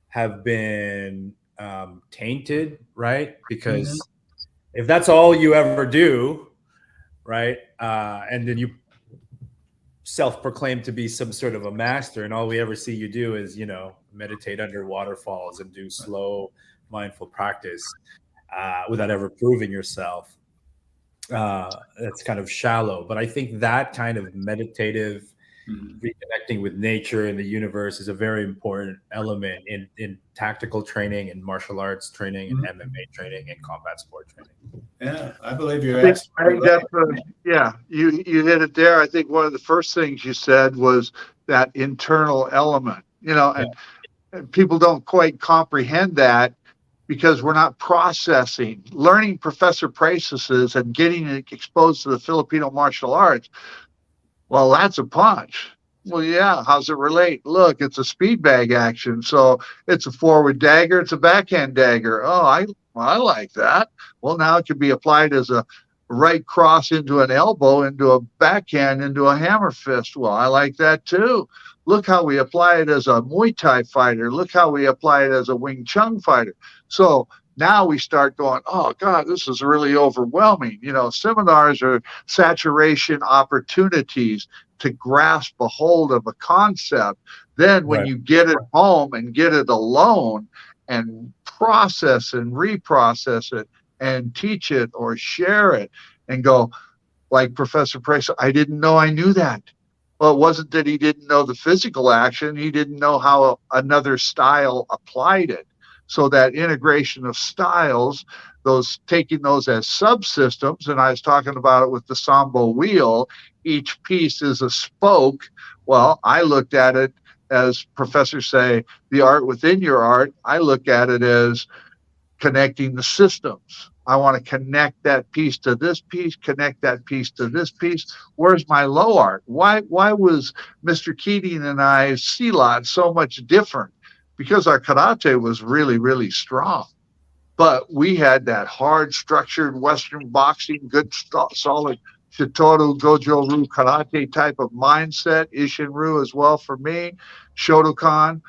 have been tainted, right? Because if that's all you ever do, right, and then you self-proclaim to be some sort of a master, and all we ever see you do is, meditate under waterfalls and do slow, mindful practice without ever proving yourself. That's kind of shallow. But I think that kind of meditative reconnecting with nature and the universe is a very important element in tactical training and martial arts training and MMA training and combat sport training. Yeah, I believe you're I think right. you hit it there. I think one of the first things you said was that internal element, and people don't quite comprehend that because we're not processing. Learning professor processes and getting exposed to the Filipino martial arts, Well, that's a punch. Well, yeah. How's it relate? Look, it's a speed bag action. So it's a forward dagger. It's a backhand dagger. Oh, I like that. Well, now it can be applied as a right cross into an elbow, into a backhand, into a hammer fist. Well, I like that too. Look how we apply it as a Muay Thai fighter. Look how we apply it as a Wing Chun fighter. So now we start going, oh God, this is really overwhelming. Seminars are saturation opportunities to grasp a hold of a concept. Then when Right. you get it home and get it alone and process and reprocess it and teach it or share it and go, like Professor Price, I didn't know I knew that. Well, it wasn't that he didn't know the physical action, he didn't know how another style applied it. So that integration of styles, those taking those as subsystems, and I was talking about it with the Sambo wheel, each piece is a spoke. Well, I looked at it as professors say, the art within your art. I look at it as connecting the systems. I want to connect that piece to this piece, connect that piece to this piece. Where's my low art? Why was Mr. Keating and I's Silat so much different? Because our karate was really, really strong. But we had that hard, structured Western boxing, good, solid Shitoru Gojo Ryu karate type of mindset. Ishinryu as well for me, Shotokan.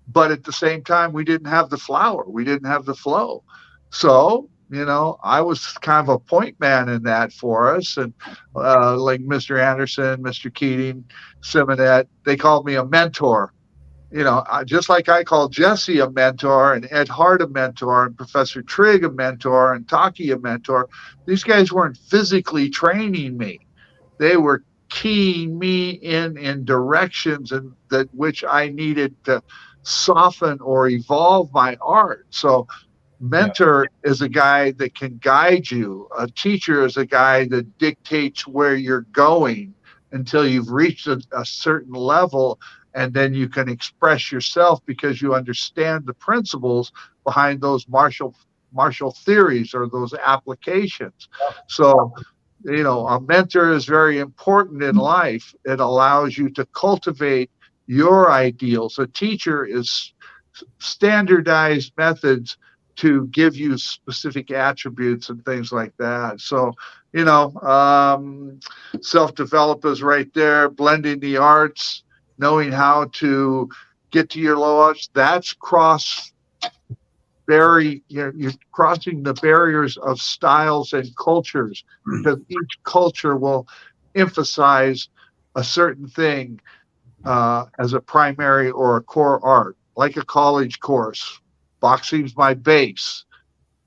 But at the same time, we didn't have the flower. We didn't have the flow. So, I was kind of a point man in that for us. And like Mr. Anderson, Mr. Keating, Simonet, they called me a mentor. Just like I called Jesse a mentor and Ed Hart a mentor and Professor Trigg a mentor and Taki a mentor, these guys weren't physically training me. They were keying me in directions and that which I needed to soften or evolve my art. So mentor is a guy that can guide you. A teacher is a guy that dictates where you're going until you've reached a certain level, and then you can express yourself because you understand the principles behind those martial theories or those applications. So a mentor is very important in life. It allows you to cultivate your ideals. A teacher is standardized methods to give you specific attributes and things like that. So, self-develop is right there, blending the arts, knowing how to get to your low arts. That's you're crossing the barriers of styles and cultures because each culture will emphasize a certain thing as a primary or a core art, like a college course. Boxing's my base,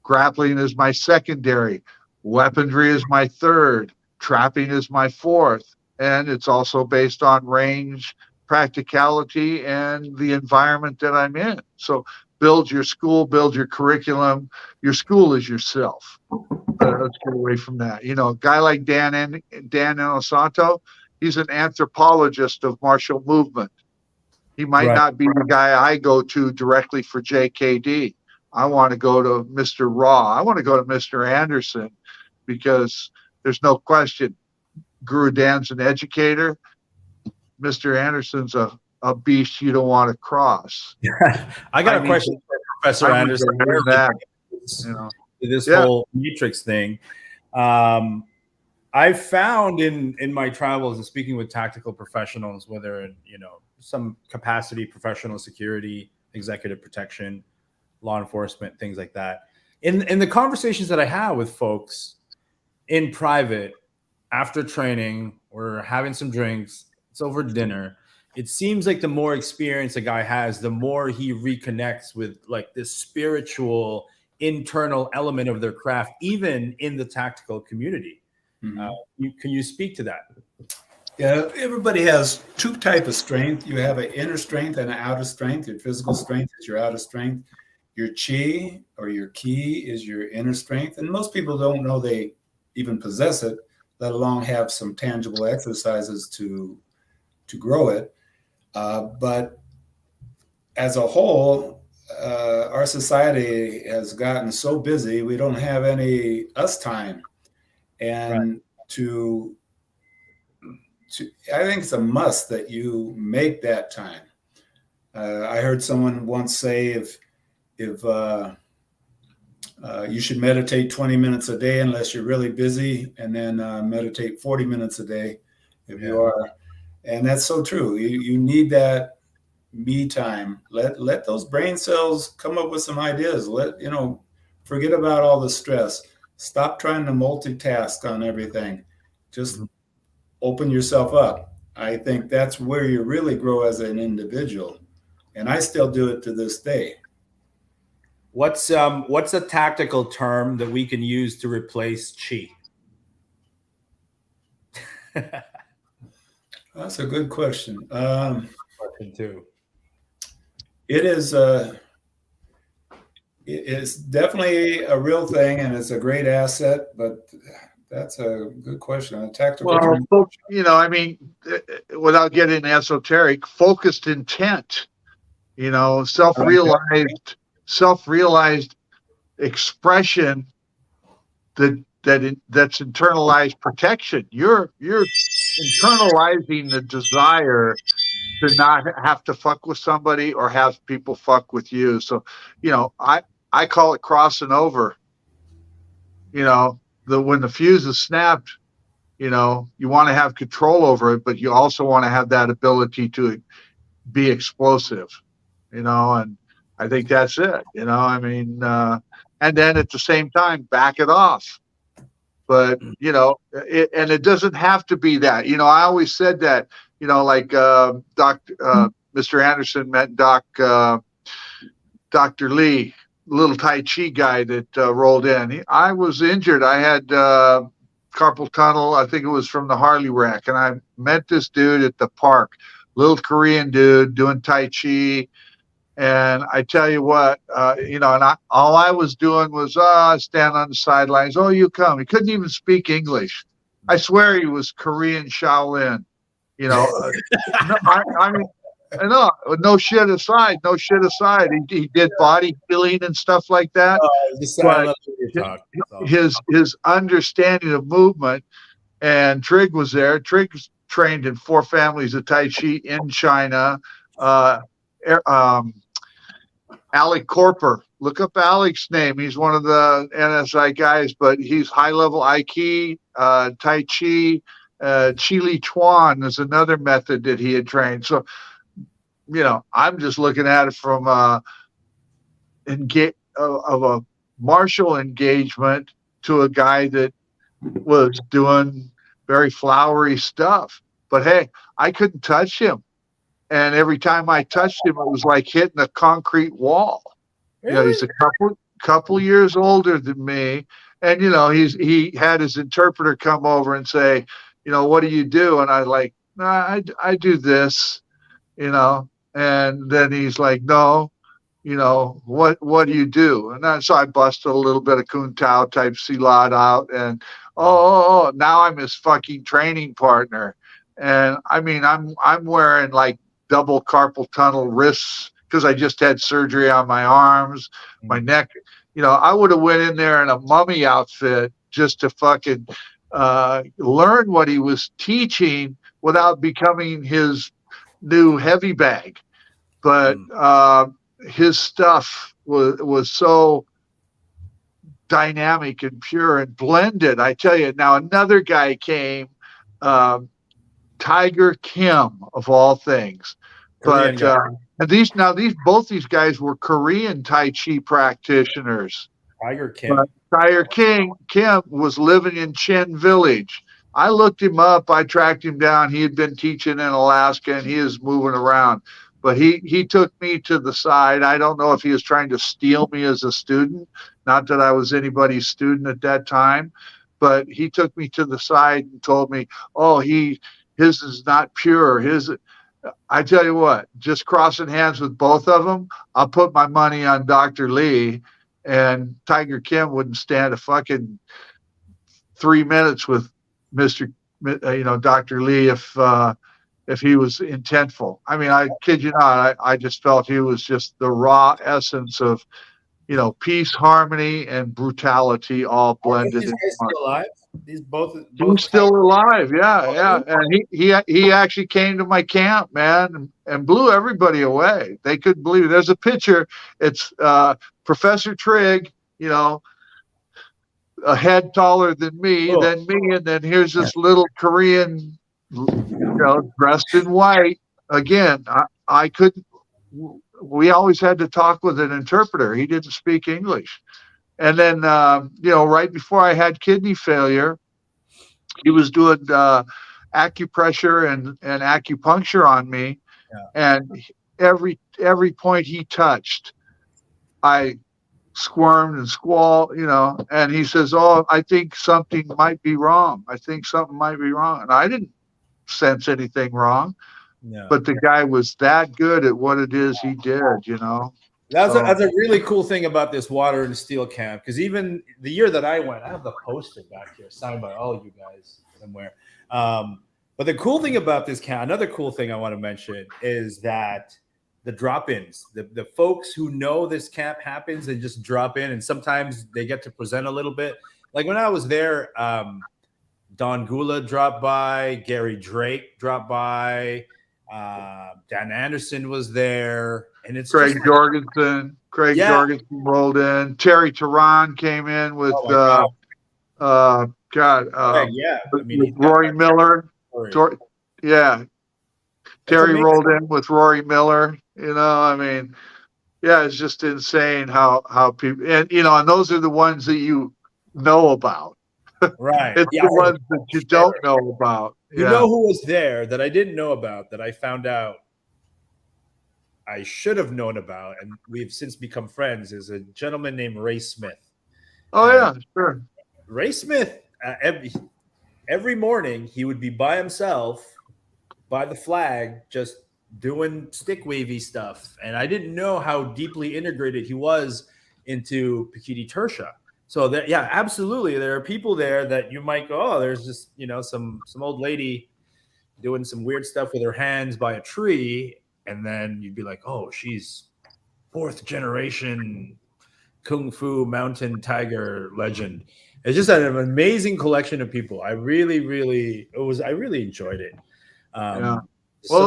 grappling is my secondary, weaponry is my third, trapping is my fourth, and it's also based on range, practicality, and the environment that I'm in. So build your school, build your curriculum. Your school is yourself. Let's get away from that. A guy like Dan Inosanto, he's an anthropologist of martial movement. He might not be the guy I go to directly for JKD. I want to go to Mr. Raw. I want to go to Mr. Anderson because there's no question. Guru Dan's an educator. Mr. Anderson's a beast you don't want to cross. I got a question for Professor Anderson. This whole matrix thing. I've found in my travels and speaking with tactical professionals, whether in some capacity, professional security, executive protection, law enforcement, things like that. In the conversations that I have with folks in private, after training, we're having some drinks, it's over dinner. It seems like the more experience a guy has, the more he reconnects with like this spiritual internal element of their craft, even in the tactical community. Can you speak to that? Yeah, everybody has two types of strength. You have an inner strength and an outer strength. Your physical strength is your outer strength. Your chi or your ki is your inner strength. And most people don't know they even possess it, let alone have some tangible exercises to grow it. But as a whole, our society has gotten so busy, we don't have any us time. And to I think it's a must that you make that time. I heard someone once say if you should meditate 20 minutes a day unless you're really busy, and then meditate 40 minutes a day if you are. And that's so true. You need that me time. Let those brain cells come up with some ideas. Forget about all the stress. Stop trying to multitask on everything. Just open yourself up. I think that's where you really grow as an individual. And I still do it to this day. What's a tactical term that we can use to replace chi? That's a good question. Question too. It is it's definitely a real thing, and it's a great asset. But that's a good question. A tactical term. I mean, without getting esoteric, focused intent. Self-realized expression that's internalized protection. You're internalizing the desire to not have to fuck with somebody or have people fuck with you. So, I call it crossing over. When the fuse is snapped, you want to have control over it, but you also want to have that ability to be explosive, and I think that's it, and then at the same time, back it off. But, it doesn't have to be that, I always said that, like Mr. Anderson met Dr. Lee, little Tai Chi guy that rolled in. I was injured. I had carpal tunnel. I think it was from the Harley wreck. And I met this dude at the park, little Korean dude doing Tai Chi. And I tell you what, all I was doing was stand on the sidelines. Oh, you come. He couldn't even speak English. I swear he was Korean Shaolin. No shit aside. He did body healing and stuff like that. His understanding of movement, and Trig was there. Trig's trained in 4 families of Tai Chi in China. Alec Corper. Look up Alec's name. He's one of the NSI guys, but he's high-level Aiki, Tai Chi. Chi Chuan is another method that he had trained. So, I'm just looking at it from of a martial engagement to a guy that was doing very flowery stuff. But hey, I couldn't touch him. And every time I touched him, it was like hitting a concrete wall. Really? He's a couple years older than me. And, he had his interpreter come over and say, what do you do? And I like, nah, I do this, and then he's like, no, what do you do? And so I busted a little bit of Kun Tao type Silat out, and now I'm his fucking training partner. And I mean, I'm wearing like double carpal tunnel wrists because I just had surgery on my arms, my neck. I would have went in there in a mummy outfit just to fucking learn what he was teaching without becoming his new heavy bag. But his stuff was so dynamic and pure and blended. I tell you, now another guy came, Tiger Kim of all things. But both these guys were Korean Tai Chi practitioners. Tiger Kim. Tiger Kim was living in Chen Village. I looked him up. I tracked him down. He had been teaching in Alaska, and he is moving around. But he took me to the side. I don't know if he was trying to steal me as a student. Not that I was anybody's student at that time. But he took me to the side and told me, his is not pure. I tell you what, just crossing hands with both of them, I'll put my money on Dr. Lee, and Tiger Kim wouldn't stand a fucking 3 minutes with Dr. Lee if he was intentful. I mean, I kid you not, I just felt he was just the raw essence of, peace, harmony, and brutality all blended. Is he still alive? These both He's still alive. Yeah, yeah. And he actually came to my camp, man, and blew everybody away. They couldn't believe it. There's a picture. It's Professor Trigg, you know, a head taller than me, and then here's this little Korean, you know, dressed in white. Again, I couldn't. We always had to talk with an interpreter. He didn't speak English. And then, you know, right before I had kidney failure, he was doing acupressure and acupuncture on me, and every point he touched, I squirmed and squalled, you know. And he says, "Oh, I think something might be wrong. I think something might be wrong." And I didn't sense anything wrong, but the guy was that good at what it is he did, you know. That's a really cool thing about this water and steel camp, because even the year that I went, I have the poster back here signed by all of you guys somewhere. But the cool thing about this camp, another cool thing I want to mention, is that the drop-ins, the folks who know this camp happens, they just drop in, and sometimes they get to present a little bit. Like when I was there, Don Gula dropped by, Gary Drake dropped by, Dan Anderson was there, and it's Craig Jorgensen rolled in. Terry Tehran came in with with Rory Miller. Terry rolled in with Rory Miller. You know, I mean, yeah, it's just insane how people, and you know, and those are the ones that you know about. Right. It's the ones that you don't know about. You know who was there that I didn't know about, that I found out I should have known about, and we've since become friends, is a gentleman named Ray Smith. Oh, yeah, sure. Ray Smith, every morning he would be by himself by the flag, just doing stick wavy stuff. And I didn't know how deeply integrated he was into Pikiti Tertia. So that, yeah, absolutely. There are people there that you might go, oh, there's just, you know, some old lady doing some weird stuff with her hands by a tree. And then you'd be like, oh, she's 4th generation Kung Fu mountain tiger legend. It's just an amazing collection of people. I really enjoyed it. Well,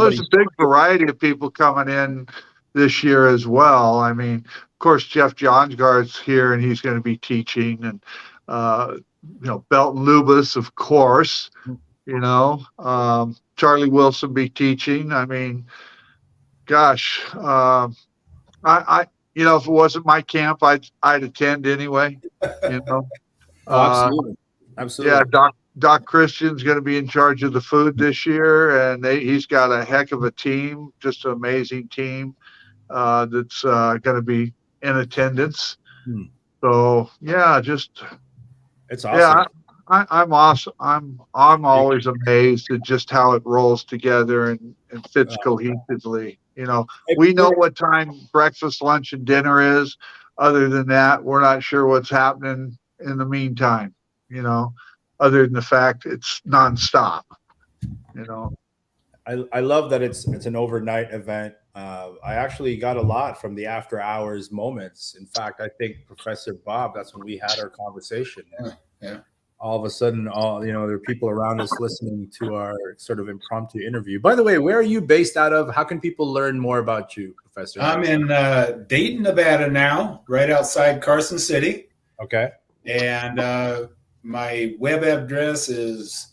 there's a big variety of people coming in this year as well. I mean, of course, Jeff Johnsgaard's here, and he's going to be teaching, and you know, Belton Lubis, of course. You know, Charlie Wilson be teaching. I mean, gosh, I you know, if it wasn't my camp, I'd attend anyway. You know, absolutely. Yeah, Doc Christian's going to be in charge of the food this year, and he's got a heck of a team, just an amazing team that's going to be in attendance. So yeah, just it's awesome. Yeah, I'm awesome. I'm always amazed at just how it rolls together and fits cohesively. You know, we know what time breakfast, lunch, and dinner is. Other than that, we're not sure what's happening in the meantime. You know, other than the fact it's nonstop. You know, I love that it's an overnight event. I actually got a lot from the after hours moments. In fact, I think Professor Bob, that's when we had our conversation. Yeah. All of a sudden, there are people around us listening to our sort of impromptu interview. By the way, where are you based out of? How can people learn more about you, Professor? I'm in Dayton, Nevada now, right outside Carson City. Okay. And my web address is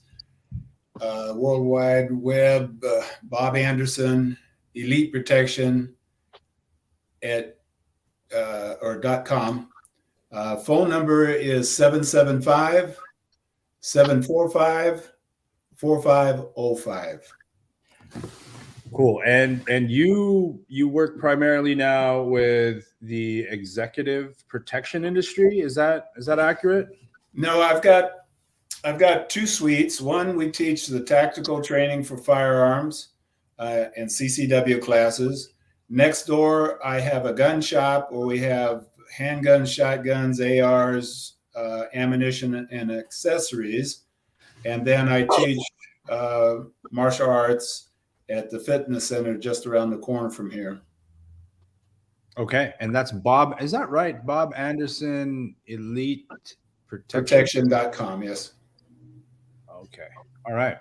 World Wide Web, Bob Anderson, Elite Protection .com. Phone number is 775-745-4505. Cool. And you work primarily now with the executive protection industry. Is that accurate? No, I've got 2 suites. One, we teach the tactical training for firearms and CCW classes. Next door, I have a gun shop where we have handguns, shotguns, ARs, ammunition, and accessories. And then I teach martial arts at the fitness center just around the corner from here. Okay. And that's Bob. Is that right? Bob Anderson, Elite Protection.com. Yes. Okay. All right.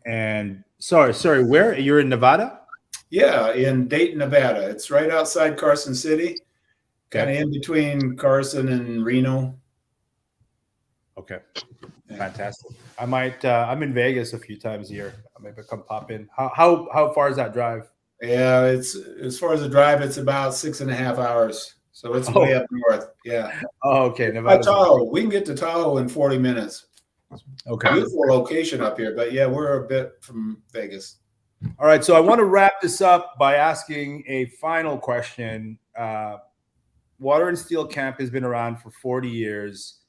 And sorry, where you're in Nevada? Yeah, in Dayton, Nevada. It's right outside Carson City, kind of Okay. in between Carson and Reno. Okay. Yeah. Fantastic. I might. I'm in Vegas a few times a year. I maybe come pop in. How far is that drive? Yeah, it's as far as the drive, it's about 6.5 hours. So it's way Oh, up north. Yeah. okay. By Nevada's Tahoe. We can get to Tahoe in 40 minutes. okay. Beautiful location up here, but yeah, we're a bit from Vegas. All right. So I want to wrap this up by asking a final question. Water and Steel Camp has been around for 40 years.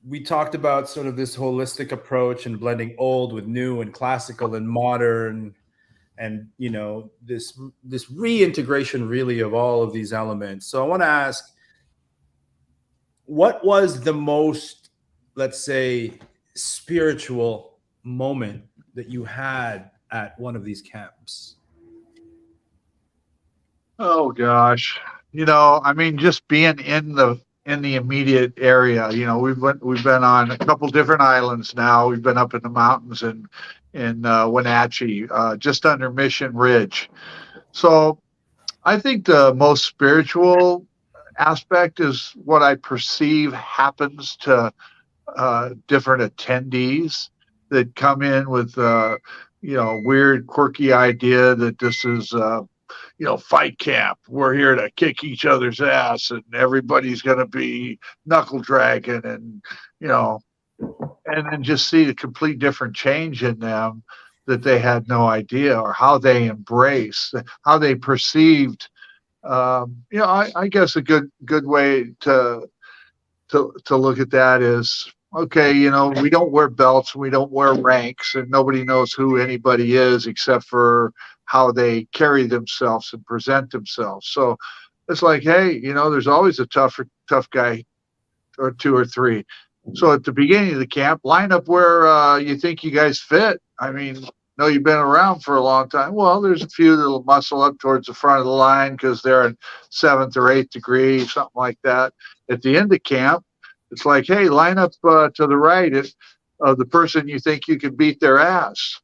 We talked about sort of this holistic approach and blending old with new and classical and modern, and this reintegration really of all of these elements. So I want to ask, what was the most, let's say, spiritual moment that you had at one of these camps? Oh gosh. I mean, just being in the immediate area. We've been on a couple different islands now. We've been up in the mountains in Wenatchee, just under Mission Ridge. So I think the most spiritual aspect is what I perceive happens to different attendees that come in with weird, quirky idea that this is fight camp. We're here to kick each other's ass, and everybody's going to be knuckle dragging, and and then just see the complete different change in them that they had no idea, or how they embraced, how they perceived. I guess a good way to look at that is, okay, we don't wear belts, we don't wear ranks, and nobody knows who anybody is except for how they carry themselves and present themselves. So it's like, hey, there's always a tough guy or two or three. So at the beginning of the camp, line up where you think you guys fit. I mean, no, you've been around for a long time. Well, there's a few that'll muscle up towards the front of the line because they're in 7th or 8th degree, something like that. At the end of camp, it's like, hey, line up to the right of the person you think you can beat their ass.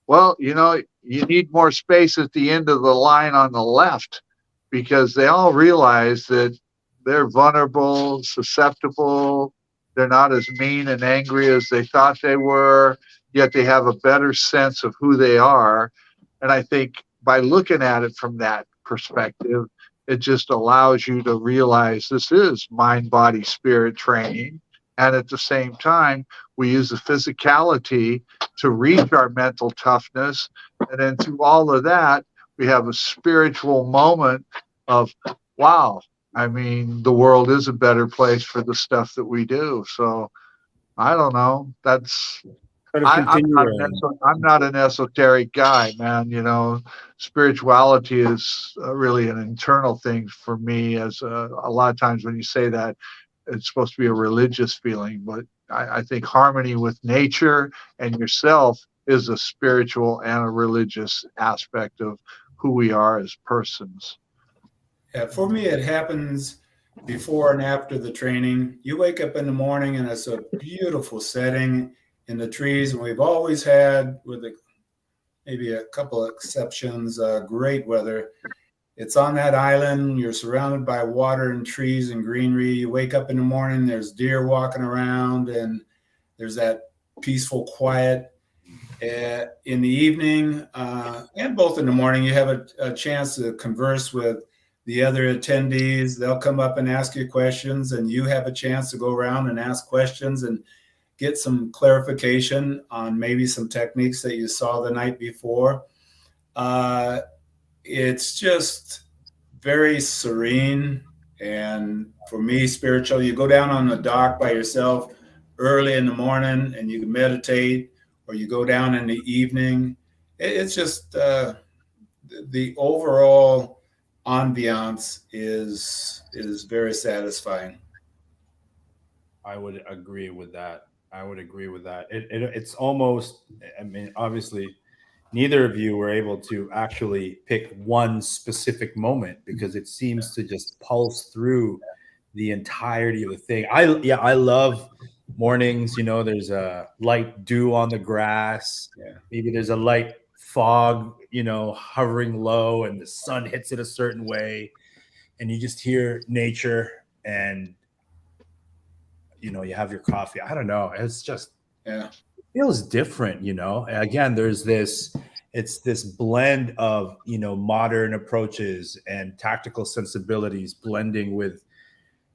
Well, you need more space at the end of the line on the left, because they all realize that they're vulnerable, susceptible. They're not as mean and angry as they thought they were, yet they have a better sense of who they are. And I think by looking at it from that perspective, it just allows you to realize this is mind, body, spirit training. And at the same time, we use the physicality to reach our mental toughness. And then through all of that, we have a spiritual moment of, wow, I mean, the world is a better place for the stuff that we do. So I don't know. That's Kind of continuing. I'm not an esoteric guy, man. Spirituality is really an internal thing for me. As a lot of times when you say that, it's supposed to be a religious feeling, but I think harmony with nature and yourself is a spiritual and a religious aspect of who we are as persons. Yeah, for me, it happens before and after the training. You wake up in the morning and it's a beautiful setting in the trees, and we've always had, with maybe a couple of exceptions, great weather. It's on that island. You're surrounded by water and trees and greenery. You wake up in the morning, there's deer walking around, and there's that peaceful quiet. In the evening, and both in the morning, you have a chance to converse with the other attendees. They'll come up and ask you questions, and you have a chance to go around and ask questions and get some clarification on maybe some techniques that you saw the night before. It's just very serene, and for me, spiritual. You go down on the dock by yourself early in the morning and you can meditate, or you go down in the evening. It's just the overall ambiance is very satisfying. I would agree with that. It's almost, I mean, obviously, neither of you were able to actually pick one specific moment, because it seems to just pulse through the entirety of the thing. I love mornings, there's a light dew on the grass. Yeah. Maybe there's a light fog, hovering low, and the sun hits it a certain way, and you just hear nature, and you have your coffee. I don't know. It's just Yeah. feels different. Again, it's this blend of modern approaches and tactical sensibilities blending with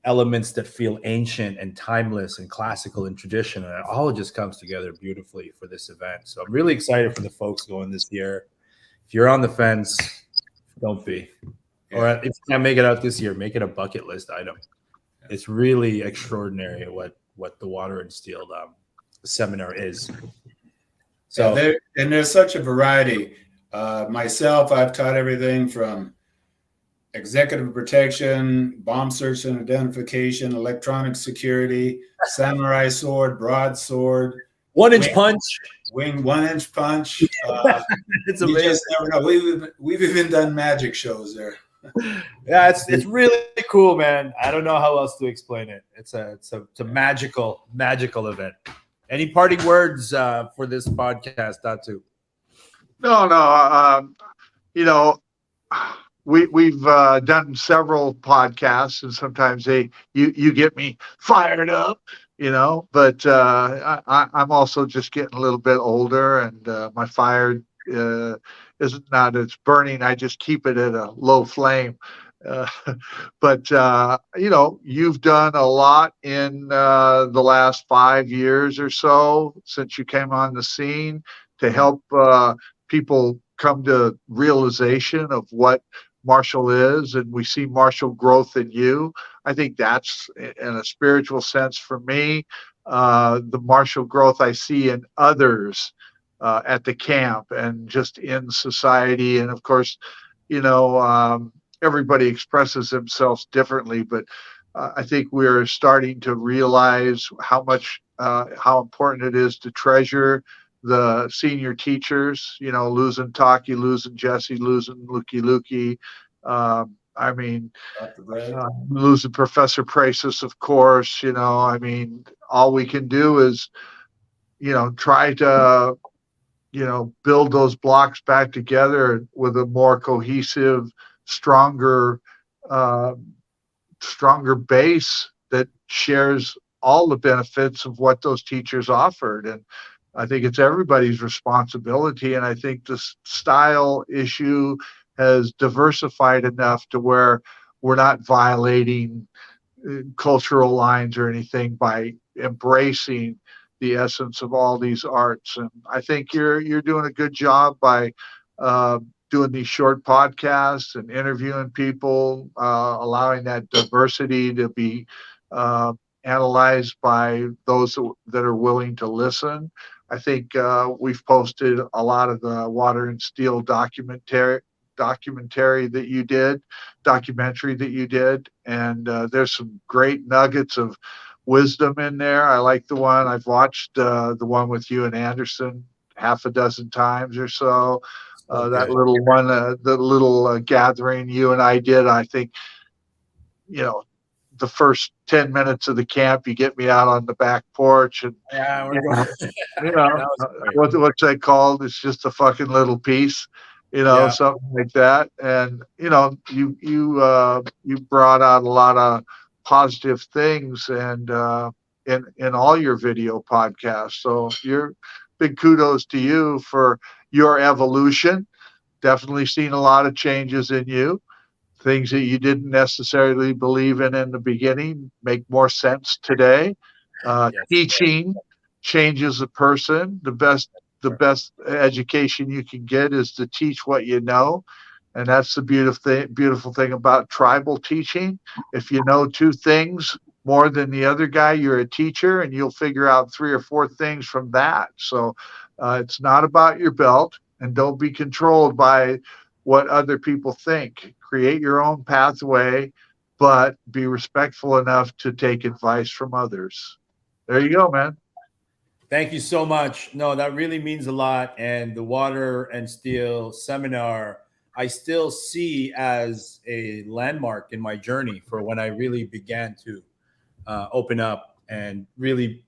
elements that feel ancient and timeless and classical and traditional, and it all just comes together beautifully for this event. So I'm really excited for the folks going this year. If you're on the fence, don't be. Or if you can't make it out this year, make it a bucket list item. It's really extraordinary what the Water and Steel seminar is. So there's such a variety. Myself, I've taught everything from executive protection, bomb search and identification, electronic security, samurai sword, broadsword, 1-inch punch. wing 1-inch punch. It's You amazing. just never know. We've even done magic shows there. Yeah, it's really cool, man. I don't know how else to explain it. It's a magical event. Any parting words for this podcast, Datu? No. We've done several podcasts, and sometimes you get me fired up, But I'm also just getting a little bit older, and my fire isn't not as burning. I just keep it at a low flame. Uh, but you've done a lot in the last 5 years or so since you came on the scene to help people come to realization of what Marshall is, and we see Marshall growth in you. I think that's, in a spiritual sense, for me, the Marshall growth I see in others at the camp and just in society. And of course, everybody expresses themselves differently, but I think we're starting to realize how important it is to treasure the senior teachers, losing Taki, losing Jesse, losing Lukey. Losing Professor Prasis, of course. All we can do is, try to, build those blocks back together with a more cohesive, stronger, uh, stronger base that shares all the benefits of what those teachers offered. And I think it's everybody's responsibility. And I think the style issue has diversified enough to where we're not violating cultural lines or anything by embracing the essence of all these arts. And I think you're doing a good job by doing these short podcasts and interviewing people, allowing that diversity to be uh, analyzed by those that are willing to listen. I think we've posted a lot of the Water and Steel documentary that you did, documentary that you did, and there's some great nuggets of wisdom in there. I like the one I've watched, the one with you and Anderson half a dozen times or so. That little one, the little gathering you and I did, I think, the first 10 minutes of the camp, you get me out on the back porch and, We're going. what's that called? It's just a fucking little piece, something like that. And, you brought out a lot of positive things and, in all your video podcasts. So big kudos to you for your evolution. Definitely seen a lot of changes in you. Things that you didn't necessarily believe in the beginning make more sense today. Teaching changes a person. The best education you can get is to teach what you know. And that's the beautiful thing about tribal teaching. If you know two things more than the other guy, you're a teacher, and you'll figure out 3 or 4 things from that. So it's not about your belt, and don't be controlled by what other people think. Create your own pathway, but be respectful enough to take advice from others. There you go, man. Thank you so much. No, that really means a lot. And the Water and Steel seminar, I still see as a landmark in my journey for when I really began to open up and really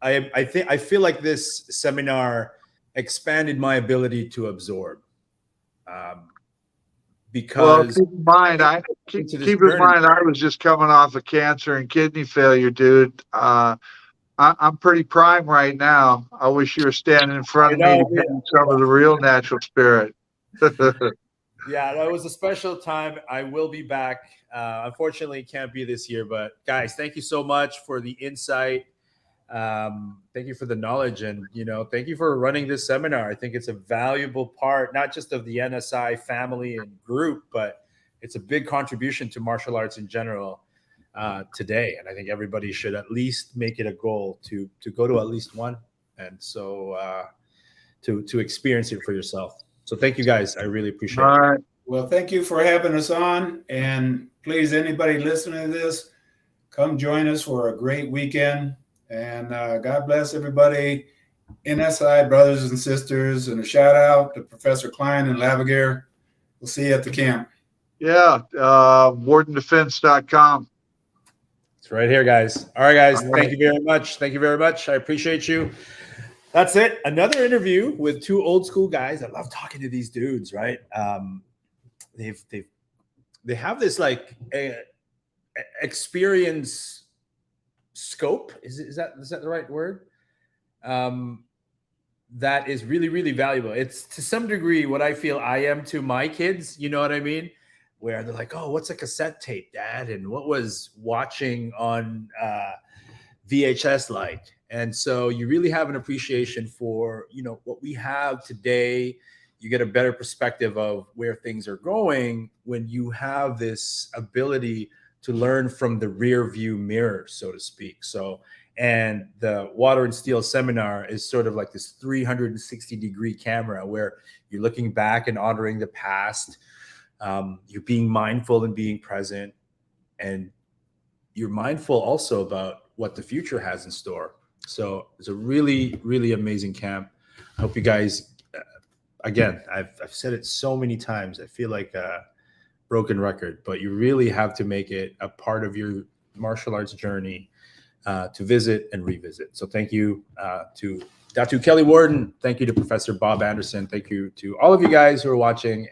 I feel like this seminar expanded my ability to absorb. Well, Because keep in mind, into this keep in journey, mind, I was just coming off of cancer and kidney failure, dude. I'm pretty prime right now. I wish you were standing in front I of me to know, get me some of the real natural spirit. yeah, that was a special time. I will be back. Unfortunately, can't be this year, but guys, thank you so much for the insight. Thank you for the knowledge, and thank you for running this seminar. I think it's a valuable part, not just of the NSI family and group, but it's a big contribution to martial arts in general today. And I think everybody should at least make it a goal to go to at least one, and so to experience it for yourself. So thank you guys. I really appreciate All it. right. Well, thank you for having us on. And please, anybody listening to this, come join us for a great weekend. And God bless everybody, NSI brothers and sisters. And a shout out to Professor Klein and Lavaguer. We'll see you at the camp. Yeah. Wardendefense.com. It's right here, guys. All right, guys. All Thank right. you very much. Thank you very much. I appreciate you. That's it. Another interview with two old school guys. I love talking to these dudes, right? They have this like experience scope. Is that the right word? That is really, really valuable. It's to some degree what I feel I am to my kids. You know what I mean? Where they're like, "Oh, what's a cassette tape, Dad?" And what was watching on VHS like? And so you really have an appreciation for what we have today. You get a better perspective of where things are going when you have this ability to learn from the rear view mirror, so to speak. So, and the Water and Steel seminar is sort of like this 360-degree camera where you're looking back and honoring the past. You're being mindful and being present, and you're mindful also about what the future has in store. So it's a really, really amazing camp. I hope you guys, again, I've said it so many times. I feel like a broken record, but you really have to make it a part of your martial arts journey to visit and revisit. So thank you to Datu Kelly Worden. Thank you to Professor Bob Anderson. Thank you to all of you guys who are watching.